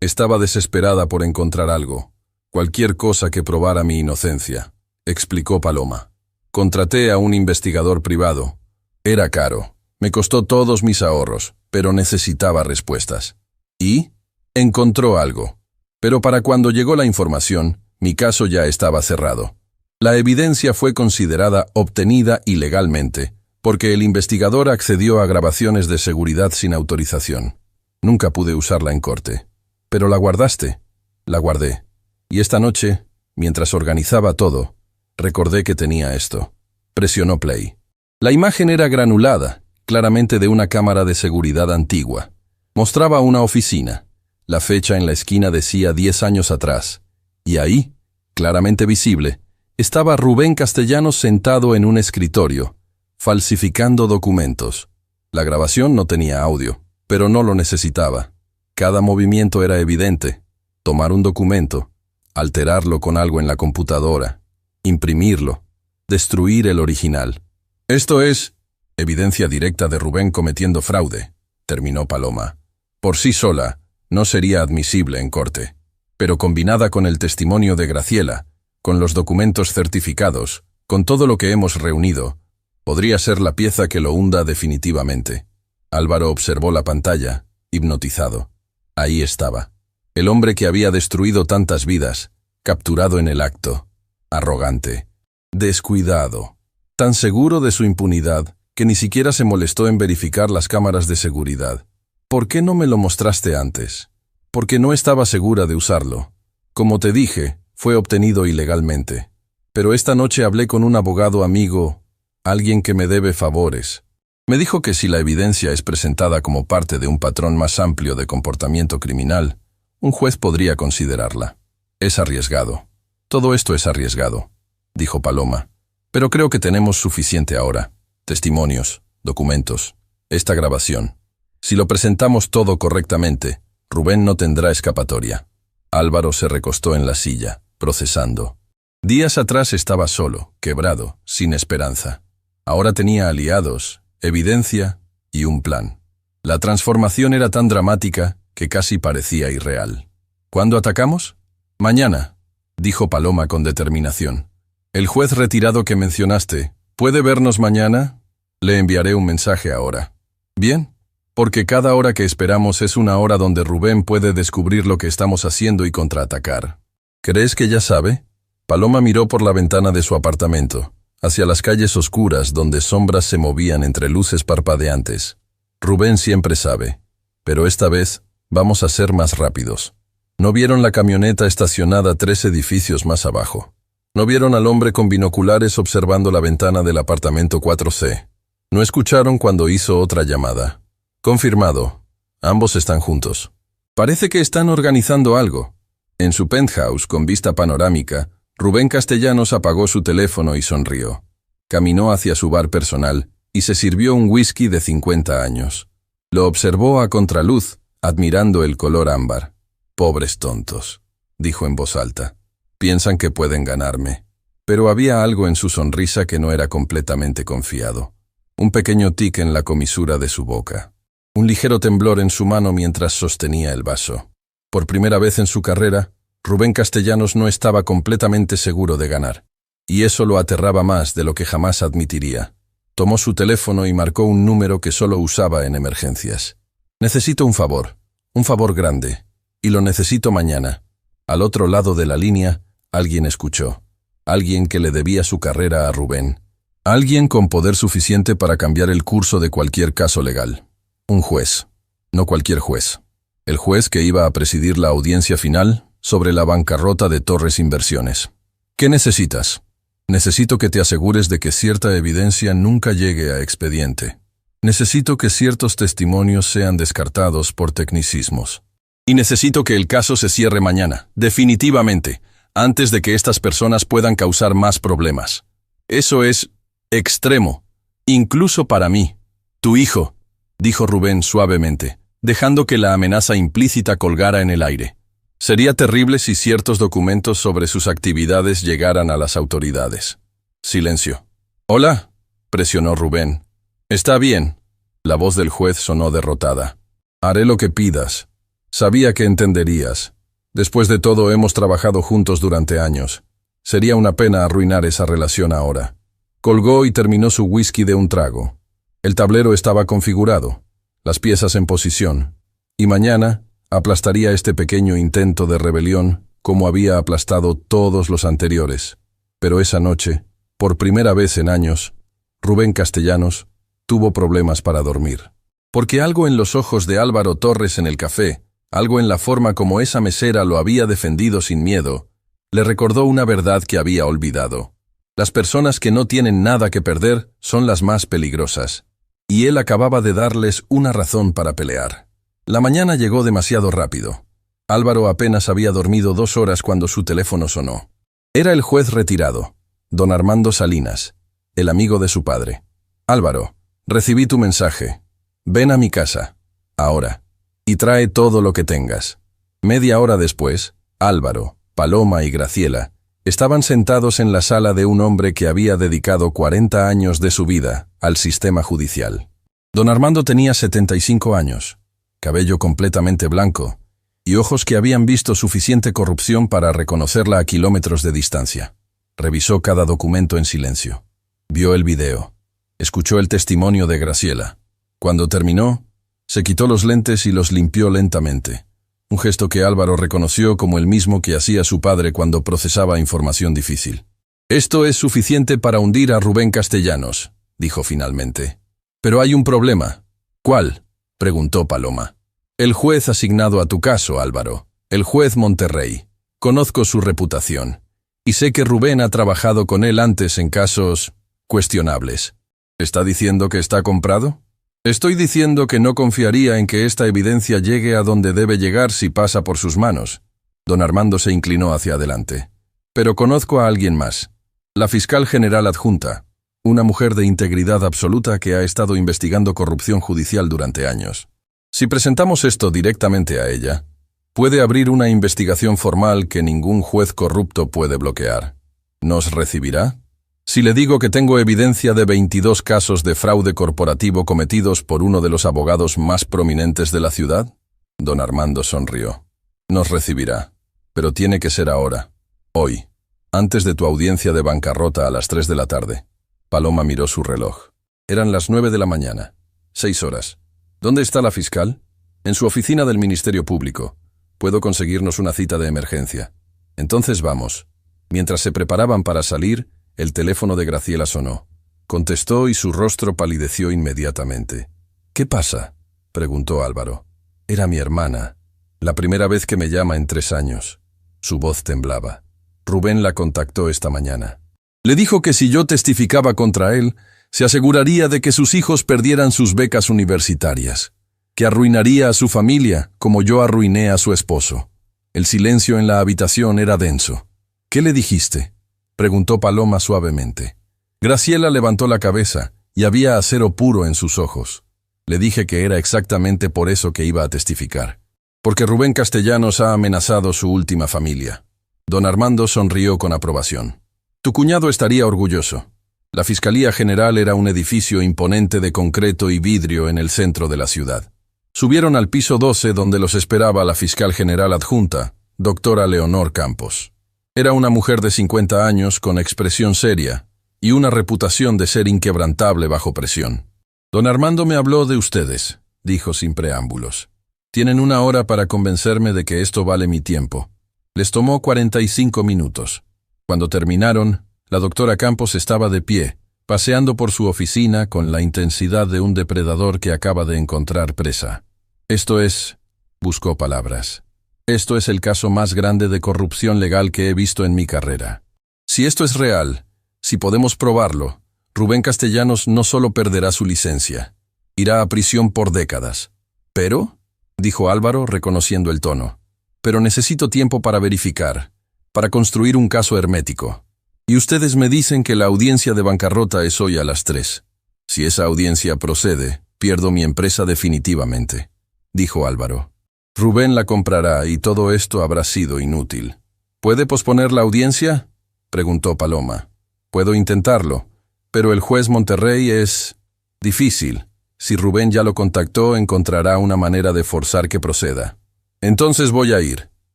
estaba desesperada por encontrar algo, cualquier cosa que probara mi inocencia», explicó Paloma. «Contraté a un investigador privado. Era caro. Me costó todos mis ahorros, pero necesitaba respuestas. ¿Y? Encontró algo. Pero para cuando llegó la información, mi caso ya estaba cerrado. La evidencia fue considerada obtenida ilegalmente, porque el investigador accedió a grabaciones de seguridad sin autorización. Nunca pude usarla en corte. Pero la guardaste». «La guardé. Y esta noche, mientras organizaba todo, recordé que tenía esto». Presionó play. La imagen era granulada, claramente de una cámara de seguridad antigua. Mostraba una oficina. La fecha en la esquina decía 10 años atrás, y ahí, claramente visible, estaba Rubén Castellanos sentado en un escritorio, falsificando documentos. La grabación no tenía audio, pero no lo necesitaba. Cada movimiento era evidente. Tomar un documento, alterarlo con algo en la computadora, imprimirlo, destruir el original. Esto es evidencia directa de Rubén cometiendo fraude, terminó Paloma. Por sí sola, no sería admisible en corte, pero combinada con el testimonio de Graciela, con los documentos certificados, con todo lo que hemos reunido, podría ser la pieza que lo hunda definitivamente. Álvaro observó la pantalla, hipnotizado. Ahí estaba. El hombre que había destruido tantas vidas, capturado en el acto. Arrogante. Descuidado. Tan seguro de su impunidad, que ni siquiera se molestó en verificar las cámaras de seguridad. ¿Por qué no me lo mostraste antes? Porque no estaba segura de usarlo. Como te dije, fue obtenido ilegalmente. Pero esta noche hablé con un abogado amigo, alguien que me debe favores. Me dijo que si la evidencia es presentada como parte de un patrón más amplio de comportamiento criminal, un juez podría considerarla. Es arriesgado. Todo esto es arriesgado, dijo Paloma. Pero creo que tenemos suficiente ahora. Testimonios, documentos, esta grabación. Si lo presentamos todo correctamente, Rubén no tendrá escapatoria. Álvaro se recostó en la silla, procesando. Días atrás estaba solo, quebrado, sin esperanza. Ahora tenía aliados, evidencia y un plan. La transformación era tan dramática que casi parecía irreal. ¿Cuándo atacamos? Mañana, dijo Paloma con determinación. El juez retirado que mencionaste, ¿puede vernos mañana? Le enviaré un mensaje ahora. Bien, porque cada hora que esperamos es una hora donde Rubén puede descubrir lo que estamos haciendo y contraatacar. ¿Crees que ya sabe? Paloma miró por la ventana de su apartamento, hacia las calles oscuras donde sombras se movían entre luces parpadeantes. Rubén siempre sabe, pero esta vez vamos a ser más rápidos. No vieron la camioneta estacionada 3 edificios más abajo. No vieron al hombre con binoculares observando la ventana del apartamento 4C. No escucharon cuando hizo otra llamada. Confirmado. Ambos están juntos. Parece que están organizando algo. En su penthouse, con vista panorámica, Rubén Castellanos apagó su teléfono y sonrió. Caminó hacia su bar personal y se sirvió un whisky de 50 años. Lo observó a contraluz, admirando el color ámbar. Pobres tontos, dijo en voz alta. Piensan que pueden ganarme. Pero había algo en su sonrisa que no era completamente confiado. Un pequeño tic en la comisura de su boca. Un ligero temblor en su mano mientras sostenía el vaso. Por primera vez en su carrera, Rubén Castellanos no estaba completamente seguro de ganar. Y eso lo aterraba más de lo que jamás admitiría. Tomó su teléfono y marcó un número que solo usaba en emergencias. Necesito un favor grande, y lo necesito mañana. Al otro lado de la línea, alguien escuchó. Alguien que le debía su carrera a Rubén. Alguien con poder suficiente para cambiar el curso de cualquier caso legal. Un juez. No cualquier juez. El juez que iba a presidir la audiencia final sobre la bancarrota de Torres Inversiones. ¿Qué necesitas? Necesito que te asegures de que cierta evidencia nunca llegue a expediente. Necesito que ciertos testimonios sean descartados por tecnicismos. Y necesito que el caso se cierre mañana, definitivamente, antes de que estas personas puedan causar más problemas. Eso es extremo, incluso para mí. Tu hijo, dijo Rubén suavemente, dejando que la amenaza implícita colgara en el aire. Sería terrible si ciertos documentos sobre sus actividades llegaran a las autoridades. Silencio. «Hola», presionó Rubén. «Está bien». La voz del juez sonó derrotada. «Haré lo que pidas. Sabía que entenderías. Después de todo, hemos trabajado juntos durante años. Sería una pena arruinar esa relación ahora». Colgó y terminó su whisky de un trago. El tablero estaba configurado, las piezas en posición, y mañana aplastaría este pequeño intento de rebelión como había aplastado todos los anteriores. Pero esa noche, por primera vez en años, Rubén Castellanos tuvo problemas para dormir. Porque algo en los ojos de Álvaro Torres en el café, algo en la forma como esa mesera lo había defendido sin miedo, le recordó una verdad que había olvidado. Las personas que no tienen nada que perder son las más peligrosas. Y él acababa de darles una razón para pelear. La mañana llegó demasiado rápido. Álvaro apenas había dormido 2 horas cuando su teléfono sonó. Era el juez retirado, don Armando Salinas, el amigo de su padre. Álvaro, recibí tu mensaje. Ven a mi casa, ahora, y trae todo lo que tengas. Media hora después, Álvaro, Paloma y Graciela estaban sentados en la sala de un hombre que había dedicado 40 años de su vida al sistema judicial. Don Armando tenía 75 años, cabello completamente blanco y ojos que habían visto suficiente corrupción para reconocerla a kilómetros de distancia. Revisó cada documento en silencio. Vio el video. Escuchó el testimonio de Graciela. Cuando terminó, se quitó los lentes y los limpió lentamente. Un gesto que Álvaro reconoció como el mismo que hacía su padre cuando procesaba información difícil. «Esto es suficiente para hundir a Rubén Castellanos», dijo finalmente. «Pero hay un problema». «¿Cuál?», preguntó Paloma. «El juez asignado a tu caso, Álvaro. El juez Monterrey. Conozco su reputación. Y sé que Rubén ha trabajado con él antes en casos cuestionables». «¿Está diciendo que está comprado?» «Estoy diciendo que no confiaría en que esta evidencia llegue a donde debe llegar si pasa por sus manos». Don Armando se inclinó hacia adelante. «Pero conozco a alguien más. La fiscal general adjunta, una mujer de integridad absoluta que ha estado investigando corrupción judicial durante años. Si presentamos esto directamente a ella, puede abrir una investigación formal que ningún juez corrupto puede bloquear. ¿Nos recibirá? Si le digo que tengo evidencia de 22 casos de fraude corporativo cometidos por uno de los abogados más prominentes de la ciudad». Don Armando sonrió. «Nos recibirá, pero tiene que ser ahora, hoy, antes de tu audiencia de bancarrota a las 3 de la tarde». Paloma miró su reloj. Eran las 9 de la mañana. 6 horas. «¿Dónde está la fiscal?» «En su oficina del Ministerio Público. Puedo conseguirnos una cita de emergencia». «Entonces vamos». Mientras se preparaban para salir, el teléfono de Graciela sonó. Contestó y su rostro palideció inmediatamente. «¿Qué pasa?», preguntó Álvaro. «Era mi hermana. La primera vez que me llama en 3 años». Su voz temblaba. «Rubén la contactó esta mañana. Le dijo que si yo testificaba contra él, se aseguraría de que sus hijos perdieran sus becas universitarias, que arruinaría a su familia como yo arruiné a su esposo». El silencio en la habitación era denso. «¿Qué le dijiste?», preguntó Paloma suavemente. Graciela levantó la cabeza y había acero puro en sus ojos. «Le dije que era exactamente por eso que iba a testificar. Porque Rubén Castellanos ha amenazado su última familia». Don Armando sonrió con aprobación. «Tu cuñado estaría orgulloso». La Fiscalía General era un edificio imponente de concreto y vidrio en el centro de la ciudad. Subieron al piso 12 donde los esperaba la fiscal general adjunta, doctora Leonor Campos. Era una mujer de 50 años con expresión seria y una reputación de ser inquebrantable bajo presión. «Don Armando me habló de ustedes», dijo sin preámbulos. «Tienen 1 hora para convencerme de que esto vale mi tiempo». Les tomó 45 minutos. Cuando terminaron, la doctora Campos estaba de pie, paseando por su oficina con la intensidad de un depredador que acaba de encontrar presa. «Esto es», buscó palabras, «esto es el caso más grande de corrupción legal que he visto en mi carrera. Si esto es real, si podemos probarlo, Rubén Castellanos no solo perderá su licencia, irá a prisión por décadas». «¿Pero?», dijo Álvaro, reconociendo el tono. «Pero necesito tiempo para verificar, para construir un caso hermético. Y ustedes me dicen que la audiencia de bancarrota es hoy a las 3. Si esa audiencia procede, pierdo mi empresa definitivamente», dijo Álvaro. «Rubén la comprará y todo esto habrá sido inútil». «¿Puede posponer la audiencia?», preguntó Paloma. «Puedo intentarlo, pero el juez Monterrey es difícil. Si Rubén ya lo contactó, encontrará una manera de forzar que proceda». «Entonces voy a ir»,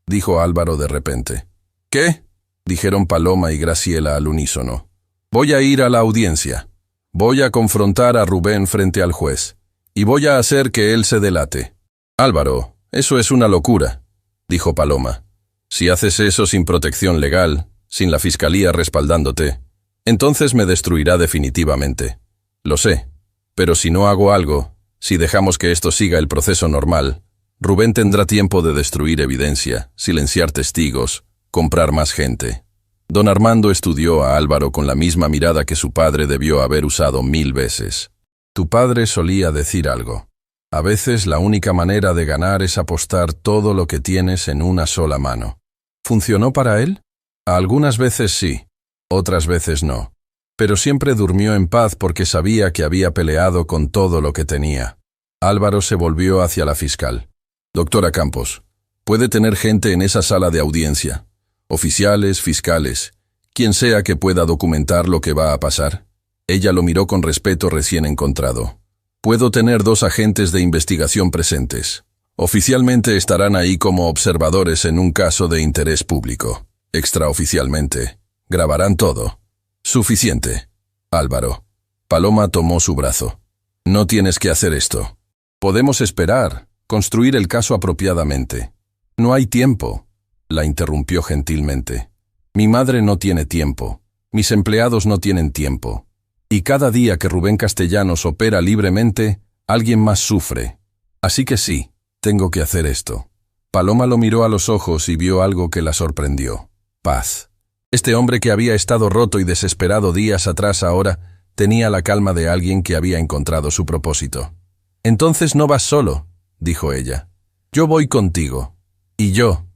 dijo Álvaro de repente. «¿Qué?», dijeron Paloma y Graciela al unísono. «Voy a ir a la audiencia. Voy a confrontar a Rubén frente al juez. Y voy a hacer que él se delate». «Álvaro, eso es una locura», dijo Paloma. «Si haces eso sin protección legal, sin la fiscalía respaldándote, entonces me destruirá definitivamente. Lo sé, pero si no hago algo, si dejamos que esto siga el proceso normal, Rubén tendrá tiempo de destruir evidencia, silenciar testigos, comprar más gente». Don Armando estudió a Álvaro con la misma mirada que su padre debió haber usado 1000 veces. «Tu padre solía decir algo». A veces la única manera de ganar es apostar todo lo que tienes en una sola mano. ¿Funcionó para él? Algunas veces sí, otras veces no. Pero siempre durmió en paz porque sabía que había peleado con todo lo que tenía. Álvaro se volvió hacia la fiscal. Doctora Campos, puede tener gente en esa sala de audiencia. Oficiales, fiscales, quien sea que pueda documentar lo que va a pasar. Ella lo miró con respeto recién encontrado. Puedo tener 2 agentes de investigación presentes. Oficialmente estarán ahí como observadores en un caso de interés público. Extraoficialmente, grabarán todo. Suficiente. Álvaro. Paloma tomó su brazo. No tienes que hacer esto. Podemos esperar, construir el caso apropiadamente. No hay tiempo, la interrumpió gentilmente. Mi madre no tiene tiempo. Mis empleados no tienen tiempo. Y cada día que Rubén Castellanos opera libremente, alguien más sufre. Así que sí, tengo que hacer esto. Paloma lo miró a los ojos y vio algo que la sorprendió. Paz. Este hombre que había estado roto y desesperado días atrás ahora, tenía la calma de alguien que había encontrado su propósito. Entonces no vas solo, dijo ella. Yo voy contigo. Y yo,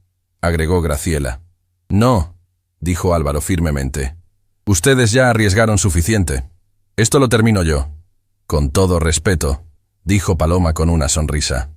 agregó Graciela. No, dijo Álvaro firmemente. Ustedes ya arriesgaron suficiente. Esto lo termino yo. Con todo respeto, dijo Paloma con una sonrisa.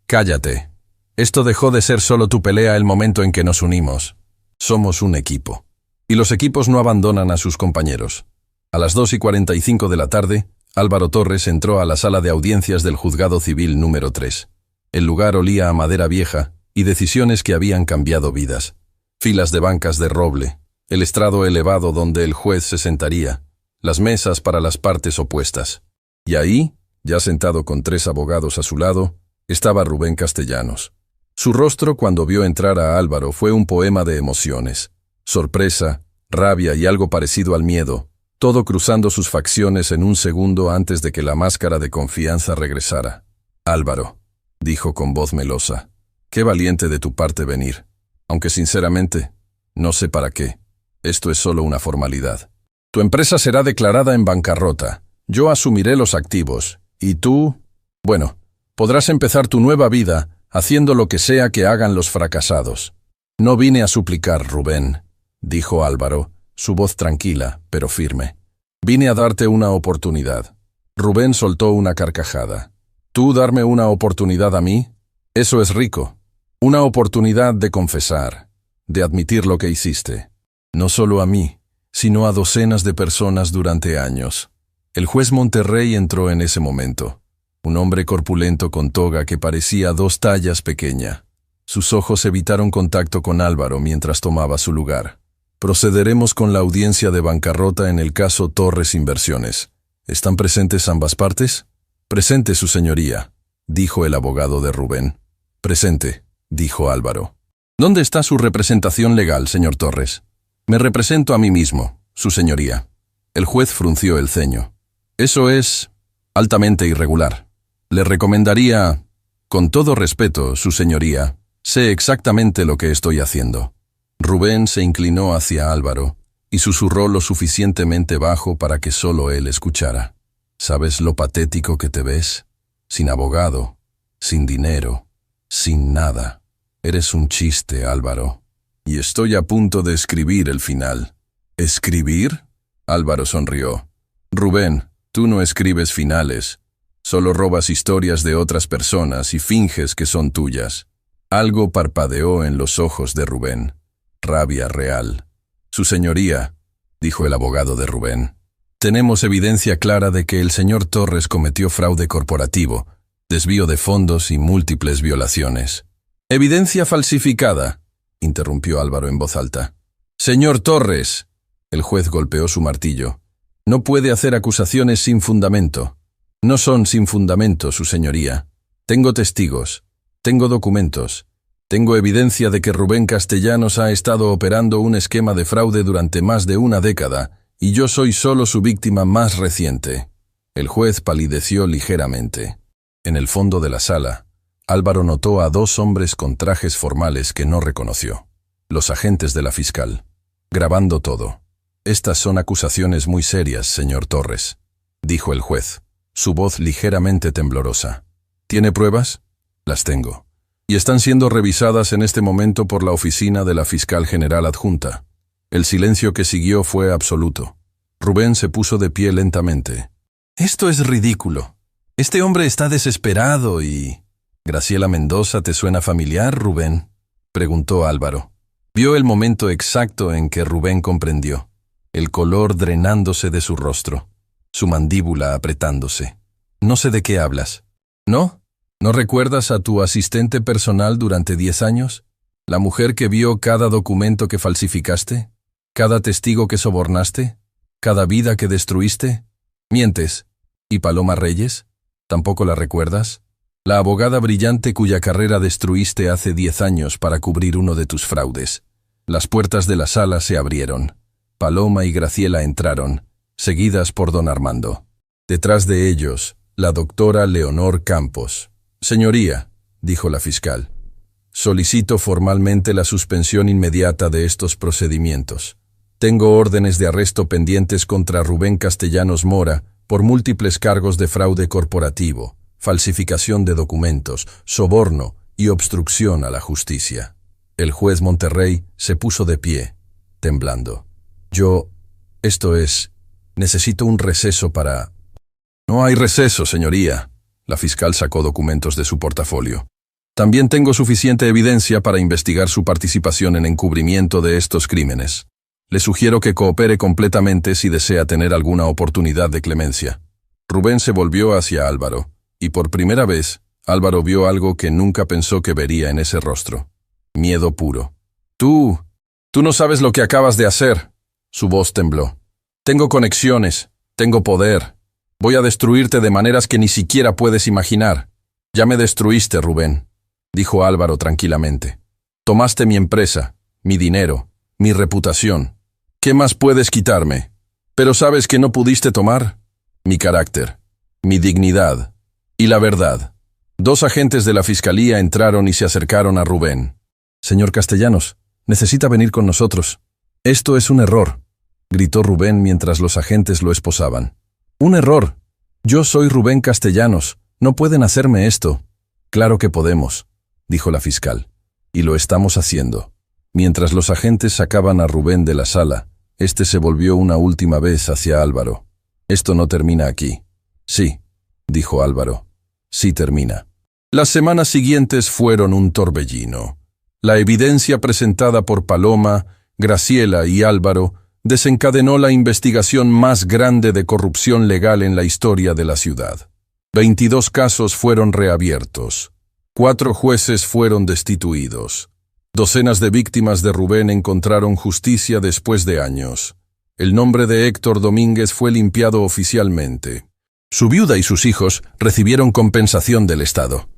Cállate. Esto dejó de ser solo tu pelea el momento en que nos unimos. Somos un equipo. Y los equipos no abandonan a sus compañeros. A las 2:45 de la tarde, Álvaro Torres entró a la sala de audiencias del Juzgado Civil número 3. El lugar olía a madera vieja y decisiones que habían cambiado vidas. Filas de bancas de roble, el estrado elevado donde el juez se sentaría, las mesas para las partes opuestas. Y ahí, ya sentado con 3 abogados a su lado, estaba Rubén Castellanos. Su rostro cuando vio entrar a Álvaro fue un poema de emociones. Sorpresa, rabia y algo parecido al miedo, todo cruzando sus facciones en un segundo antes de que la máscara de confianza regresara. Álvaro, dijo con voz melosa, qué valiente de tu parte venir. Aunque sinceramente, no sé para qué. Esto es solo una formalidad. Tu empresa será declarada en bancarrota. Yo asumiré los activos. Y tú, bueno, podrás empezar tu nueva vida haciendo lo que sea que hagan los fracasados. No vine a suplicar, Rubén, dijo Álvaro, su voz tranquila, pero firme. Vine a darte una oportunidad. Rubén soltó una carcajada. ¿Tú darme una oportunidad a mí? Eso es rico. Una oportunidad de confesar, de admitir lo que hiciste. No solo a mí, sino a docenas de personas durante años. El juez Monterrey entró en ese momento. Un hombre corpulento con toga que parecía 2 tallas pequeña. Sus ojos evitaron contacto con Álvaro mientras tomaba su lugar. Procederemos con la audiencia de bancarrota en el caso Torres Inversiones. ¿Están presentes ambas partes? Presente, su señoría, dijo el abogado de Rubén. Presente, dijo Álvaro. ¿Dónde está su representación legal, señor Torres? Me represento a mí mismo, su señoría. El juez frunció el ceño. Eso es altamente irregular. Le recomendaría, con todo respeto, su señoría, sé exactamente lo que estoy haciendo. Rubén se inclinó hacia Álvaro y susurró lo suficientemente bajo para que solo él escuchara. ¿Sabes lo patético que te ves? Sin abogado, sin dinero, sin nada. Eres un chiste, Álvaro. Y estoy a punto de escribir el final. ¿Escribir? Álvaro sonrió. Rubén, tú no escribes finales. Solo robas historias de otras personas y finges que son tuyas. Algo parpadeó en los ojos de Rubén. Rabia real. Su señoría, dijo el abogado de Rubén. Tenemos evidencia clara de que el señor Torres cometió fraude corporativo, desvío de fondos y múltiples violaciones. Evidencia falsificada, interrumpió Álvaro en voz alta. Señor Torres, el juez golpeó su martillo. No puede hacer acusaciones sin fundamento. No son sin fundamento, su señoría. Tengo testigos, tengo documentos, tengo evidencia de que Rubén Castellanos ha estado operando un esquema de fraude durante más de una década, y yo soy solo su víctima más reciente. El juez palideció ligeramente. En el fondo de la sala, Álvaro notó a 2 hombres con trajes formales que no reconoció. Los agentes de la fiscal. Grabando todo. Estas son acusaciones muy serias, señor Torres, dijo el juez, su voz ligeramente temblorosa. ¿Tiene pruebas? Las tengo. Y están siendo revisadas en este momento por la oficina de la fiscal general adjunta. El silencio que siguió fue absoluto. Rubén se puso de pie lentamente. Esto es ridículo. Este hombre está desesperado y... ¿Graciela Mendoza te suena familiar, Rubén?, preguntó Álvaro. Vio el momento exacto en que Rubén comprendió, el color drenándose de su rostro, su mandíbula apretándose. No sé de qué hablas. ¿No? ¿No recuerdas a tu asistente personal durante 10 años? ¿La mujer que vio cada documento que falsificaste? ¿Cada testigo que sobornaste? ¿Cada vida que destruiste? ¿Mientes? ¿Y Paloma Reyes? ¿Tampoco la recuerdas? La abogada brillante cuya carrera destruiste hace 10 años para cubrir uno de tus fraudes. Las puertas de la sala se abrieron. Paloma y Graciela entraron, seguidas por don Armando. Detrás de ellos, la doctora Leonor Campos. Señoría, dijo la fiscal, solicito formalmente la suspensión inmediata de estos procedimientos. Tengo órdenes de arresto pendientes contra Rubén Castellanos Mora por múltiples cargos de fraude corporativo, falsificación de documentos, soborno y obstrucción a la justicia. El juez Monterrey se puso de pie, temblando. Necesito un receso para... No hay receso, señoría. La fiscal sacó documentos de su portafolio. También tengo suficiente evidencia para investigar su participación en encubrimiento de estos crímenes. Le sugiero que coopere completamente si desea tener alguna oportunidad de clemencia. Rubén se volvió hacia Álvaro, y por primera vez, Álvaro vio algo que nunca pensó que vería en ese rostro. Miedo puro. Tú no sabes lo que acabas de hacer. Su voz tembló. Tengo conexiones, tengo poder. Voy a destruirte de maneras que ni siquiera puedes imaginar. Ya me destruiste, Rubén, dijo Álvaro tranquilamente. Tomaste mi empresa, mi dinero, mi reputación. ¿Qué más puedes quitarme? Pero ¿sabes qué no pudiste tomar? Mi carácter, mi dignidad y la verdad. 2 agentes de la fiscalía entraron y se acercaron a Rubén. Señor Castellanos, necesita venir con nosotros. Esto es un error, gritó Rubén mientras los agentes lo esposaban. Un error. Yo soy Rubén Castellanos. No pueden hacerme esto. Claro que podemos, dijo la fiscal. Y lo estamos haciendo. Mientras los agentes sacaban a Rubén de la sala, este se volvió una última vez hacia Álvaro. Esto no termina aquí. Sí, dijo Álvaro. Sí termina. Las semanas siguientes fueron un torbellino. La evidencia presentada por Paloma, Graciela y Álvaro desencadenó la investigación más grande de corrupción legal en la historia de la ciudad. 22 casos fueron reabiertos. 4 jueces fueron destituidos. Docenas de víctimas de Rubén encontraron justicia después de años. El nombre de Héctor Domínguez fue limpiado oficialmente. Su viuda y sus hijos recibieron compensación del Estado.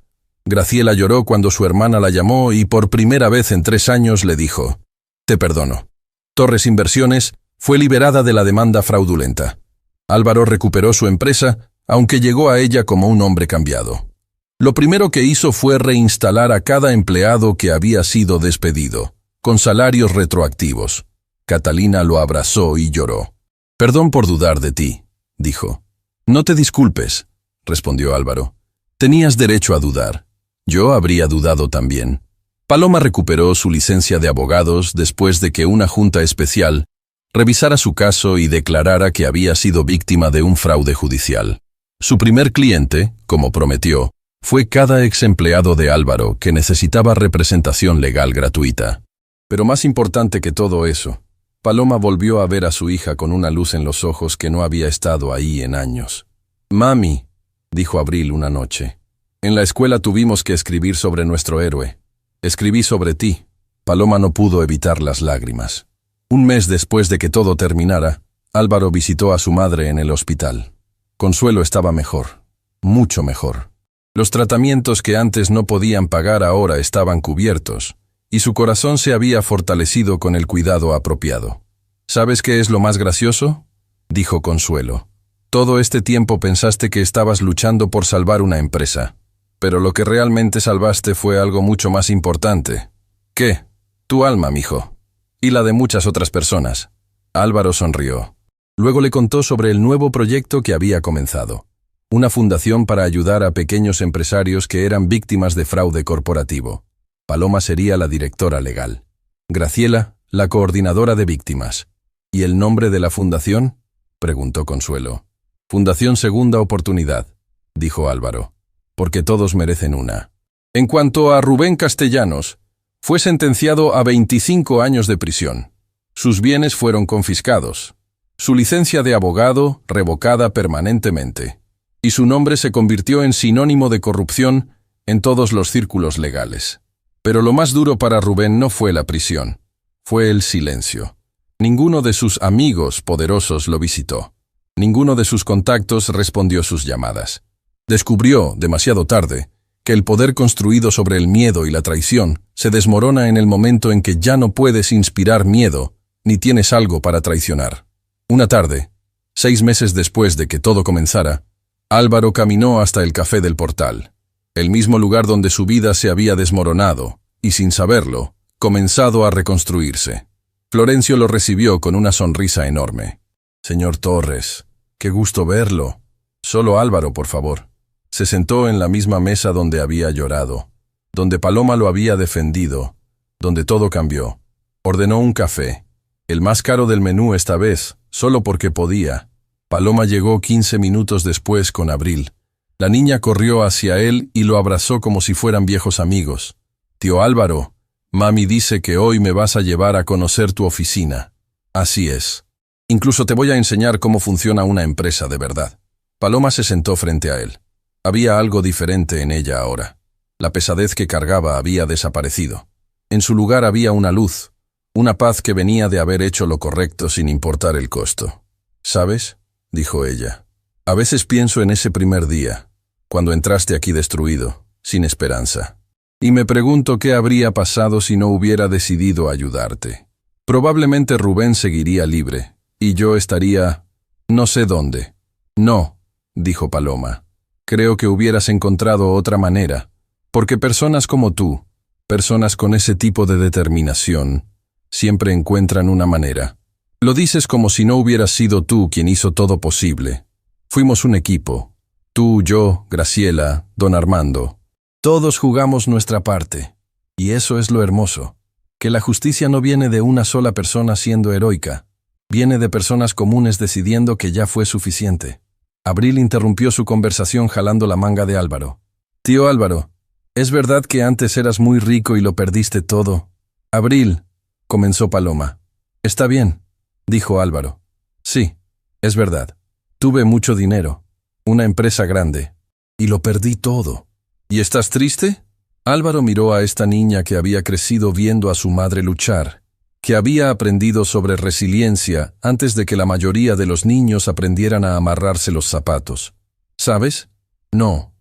Graciela lloró cuando su hermana la llamó y por primera vez en 3 años le dijo: «Te perdono». Torres Inversiones fue liberada de la demanda fraudulenta. Álvaro recuperó su empresa, aunque llegó a ella como un hombre cambiado. Lo primero que hizo fue reinstalar a cada empleado que había sido despedido, con salarios retroactivos. Catalina lo abrazó y lloró. «Perdón por dudar de ti», dijo. «No te disculpes», respondió Álvaro. «Tenías derecho a dudar. Yo habría dudado también». Paloma recuperó su licencia de abogados después de que una junta especial revisara su caso y declarara que había sido víctima de un fraude judicial. Su primer cliente, como prometió, fue cada ex empleado de Álvaro que necesitaba representación legal gratuita. Pero más importante que todo eso, Paloma volvió a ver a su hija con una luz en los ojos que no había estado ahí en años. «Mami», dijo Abril una noche, «en la escuela tuvimos que escribir sobre nuestro héroe. Escribí sobre ti». Paloma no pudo evitar las lágrimas. Un mes después de que todo terminara, Álvaro visitó a su madre en el hospital. Consuelo estaba mejor, mucho mejor. Los tratamientos que antes no podían pagar ahora estaban cubiertos, y su corazón se había fortalecido con el cuidado apropiado. «¿Sabes qué es lo más gracioso?», dijo Consuelo. «Todo este tiempo pensaste que estabas luchando por salvar una empresa, pero lo que realmente salvaste fue algo mucho más importante». «¿Qué?». «Tu alma, mijo. Y la de muchas otras personas». Álvaro sonrió. Luego le contó sobre el nuevo proyecto que había comenzado. una fundación para ayudar a pequeños empresarios que eran víctimas de fraude corporativo. Paloma sería la directora legal. Graciela, la coordinadora de víctimas. ¿Y el nombre de la fundación?, preguntó Consuelo. Fundación Segunda Oportunidad, dijo Álvaro, porque todos merecen una. En cuanto a Rubén Castellanos, fue sentenciado a 25 años de prisión. Sus bienes fueron confiscados. Su licencia de abogado revocada permanentemente. Y su nombre se convirtió en sinónimo de corrupción en todos los círculos legales. Pero lo más duro para Rubén no fue la prisión, fue el silencio. Ninguno de sus amigos poderosos lo visitó. Ninguno de sus contactos respondió sus llamadas. Descubrió, demasiado tarde, que el poder construido sobre el miedo y la traición se desmorona en el momento en que ya no puedes inspirar miedo, ni tienes algo para traicionar. Una tarde, 6 meses después de que todo comenzara, Álvaro caminó hasta el Café del Portal, el mismo lugar donde su vida se había desmoronado, y sin saberlo, comenzado a reconstruirse. Florencio lo recibió con una sonrisa enorme. «Señor Torres, qué gusto verlo. Solo Álvaro, por favor». Se sentó en la misma mesa donde había llorado, donde Paloma lo había defendido, donde todo cambió. Ordenó un café, el más caro del menú esta vez, solo porque podía. Paloma llegó 15 minutos después con Abril. La niña corrió hacia él y lo abrazó como si fueran viejos amigos. «Tío Álvaro, mami dice que hoy me vas a llevar a conocer tu oficina». «Así es. Incluso te voy a enseñar cómo funciona una empresa de verdad». Paloma se sentó frente a él. Había algo diferente en ella ahora. La pesadez que cargaba había desaparecido. En su lugar había una luz, una paz que venía de haber hecho lo correcto sin importar el costo. «¿Sabes?», dijo ella. «A veces pienso en ese primer día, cuando entraste aquí destruido, sin esperanza. Y me pregunto qué habría pasado si no hubiera decidido ayudarte. Probablemente Rubén seguiría libre, y yo estaría... no sé dónde». «No», dijo Paloma. «Creo que hubieras encontrado otra manera, porque personas como tú, personas con ese tipo de determinación, siempre encuentran una manera. Lo dices como si no hubieras sido tú quien hizo todo posible. Fuimos un equipo. Tú, yo, Graciela, don Armando. Todos jugamos nuestra parte. Y eso es lo hermoso, que la justicia no viene de una sola persona siendo heroica, viene de personas comunes decidiendo que ya fue suficiente». Abril interrumpió su conversación jalando la manga de Álvaro. «Tío Álvaro, ¿es verdad que antes eras muy rico y lo perdiste todo?» «Abril», comenzó Paloma. «Está bien», dijo Álvaro. «Sí, es verdad. Tuve mucho dinero, una empresa grande, y lo perdí todo». «¿Y estás triste?». Álvaro miró a esta niña que había crecido viendo a su madre luchar, que había aprendido sobre resiliencia antes de que la mayoría de los niños aprendieran a amarrarse los zapatos. «¿Sabes? No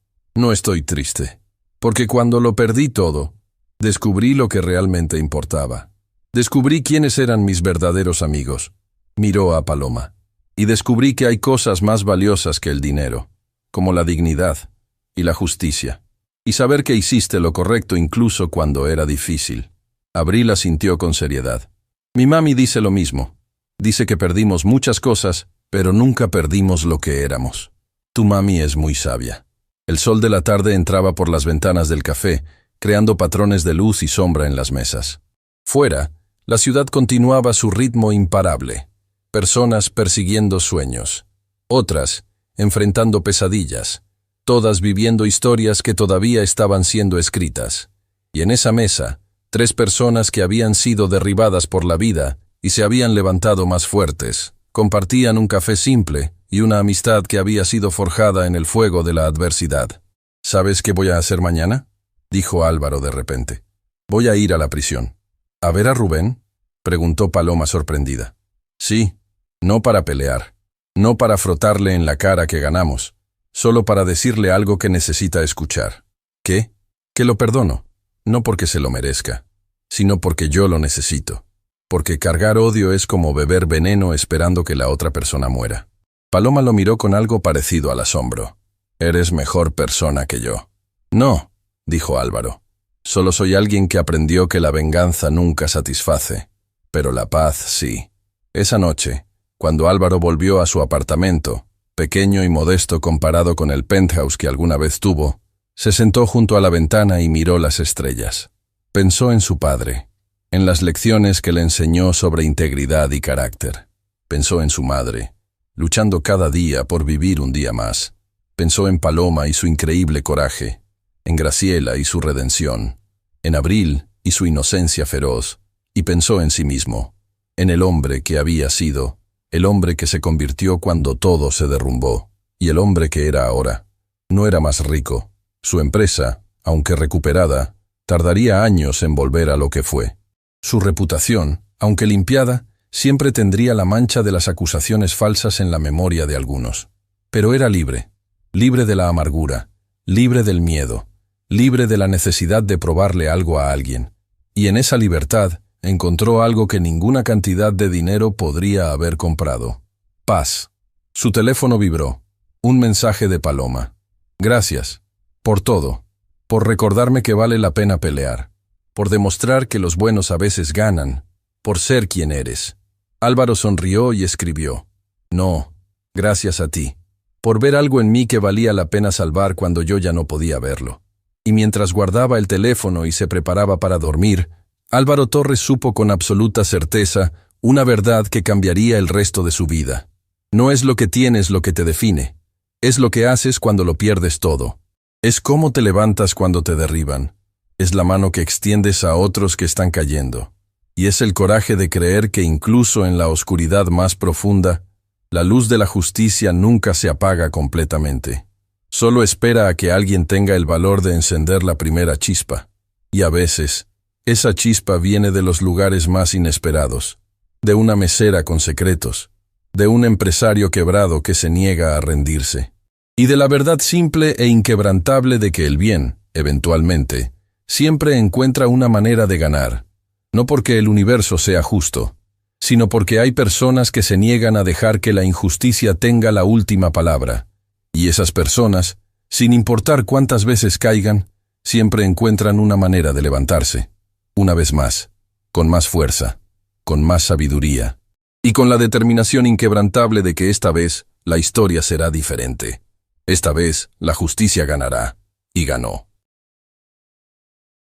estoy triste, porque cuando lo perdí todo, descubrí lo que realmente importaba. Descubrí quiénes eran mis verdaderos amigos». Miró a Paloma. «Y descubrí que hay cosas más valiosas que el dinero, como la dignidad y la justicia. Y saber que hiciste lo correcto incluso cuando era difícil». Abril asintió con seriedad. «Mi mami dice lo mismo. Dice que perdimos muchas cosas, pero nunca perdimos lo que éramos». «Tu mami es muy sabia». El sol de la tarde entraba por las ventanas del café, creando patrones de luz y sombra en las mesas. Fuera, la ciudad continuaba su ritmo imparable. Personas persiguiendo sueños. Otras, enfrentando pesadillas. Todas viviendo historias que todavía estaban siendo escritas. Y en esa mesa, 3 personas que habían sido derribadas por la vida y se habían levantado más fuertes, compartían un café simple y una amistad que había sido forjada en el fuego de la adversidad. «¿Sabes qué voy a hacer mañana?», dijo Álvaro de repente. «Voy a ir a la prisión». «¿A ver a Rubén?», preguntó Paloma sorprendida. «Sí, no para pelear, no para frotarle en la cara que ganamos, solo para decirle algo que necesita escuchar». «¿Qué?». «Que lo perdono. No porque se lo merezca, sino porque yo lo necesito. Porque cargar odio es como beber veneno esperando que la otra persona muera». Paloma lo miró con algo parecido al asombro. «Eres mejor persona que yo». «No», dijo Álvaro. «Solo soy alguien que aprendió que la venganza nunca satisface, pero la paz sí». Esa noche, cuando Álvaro volvió a su apartamento, pequeño y modesto comparado con el penthouse que alguna vez tuvo, se sentó junto a la ventana y miró las estrellas. Pensó en su padre, en las lecciones que le enseñó sobre integridad y carácter. Pensó en su madre, luchando cada día por vivir un día más. Pensó en Paloma y su increíble coraje, en Graciela y su redención, en Abril y su inocencia feroz, y pensó en sí mismo, en el hombre que había sido, el hombre que se convirtió cuando todo se derrumbó, y el hombre que era ahora. No era más rico. Su empresa, aunque recuperada, tardaría años en volver a lo que fue. Su reputación, aunque limpiada, siempre tendría la mancha de las acusaciones falsas en la memoria de algunos. Pero era libre, libre de la amargura, libre del miedo, libre de la necesidad de probarle algo a alguien. Y en esa libertad encontró algo que ninguna cantidad de dinero podría haber comprado: paz. Su teléfono vibró. Un mensaje de Paloma. Gracias. Por todo. Por recordarme que vale la pena pelear. Por demostrar que los buenos a veces ganan. Por ser quien eres. Álvaro sonrió y escribió: No, gracias a ti. Por ver algo en mí que valía la pena salvar cuando yo ya no podía verlo. Y mientras guardaba el teléfono y se preparaba para dormir, Álvaro Torres supo con absoluta certeza una verdad que cambiaría el resto de su vida. No es lo que tienes lo que te define. Es lo que haces cuando lo pierdes todo. Es cómo te levantas cuando te derriban. Es la mano que extiendes a otros que están cayendo. Y es el coraje de creer que incluso en la oscuridad más profunda, la luz de la justicia nunca se apaga completamente. Solo espera a que alguien tenga el valor de encender la primera chispa. Y a veces, esa chispa viene de los lugares más inesperados, de una mesera con secretos, de un empresario quebrado que se niega a rendirse, y de la verdad simple e inquebrantable de que el bien, eventualmente, siempre encuentra una manera de ganar, no porque el universo sea justo, sino porque hay personas que se niegan a dejar que la injusticia tenga la última palabra, y esas personas, sin importar cuántas veces caigan, siempre encuentran una manera de levantarse, una vez más, con más fuerza, con más sabiduría, y con la determinación inquebrantable de que esta vez la historia será diferente. Esta vez la justicia ganará, y ganó.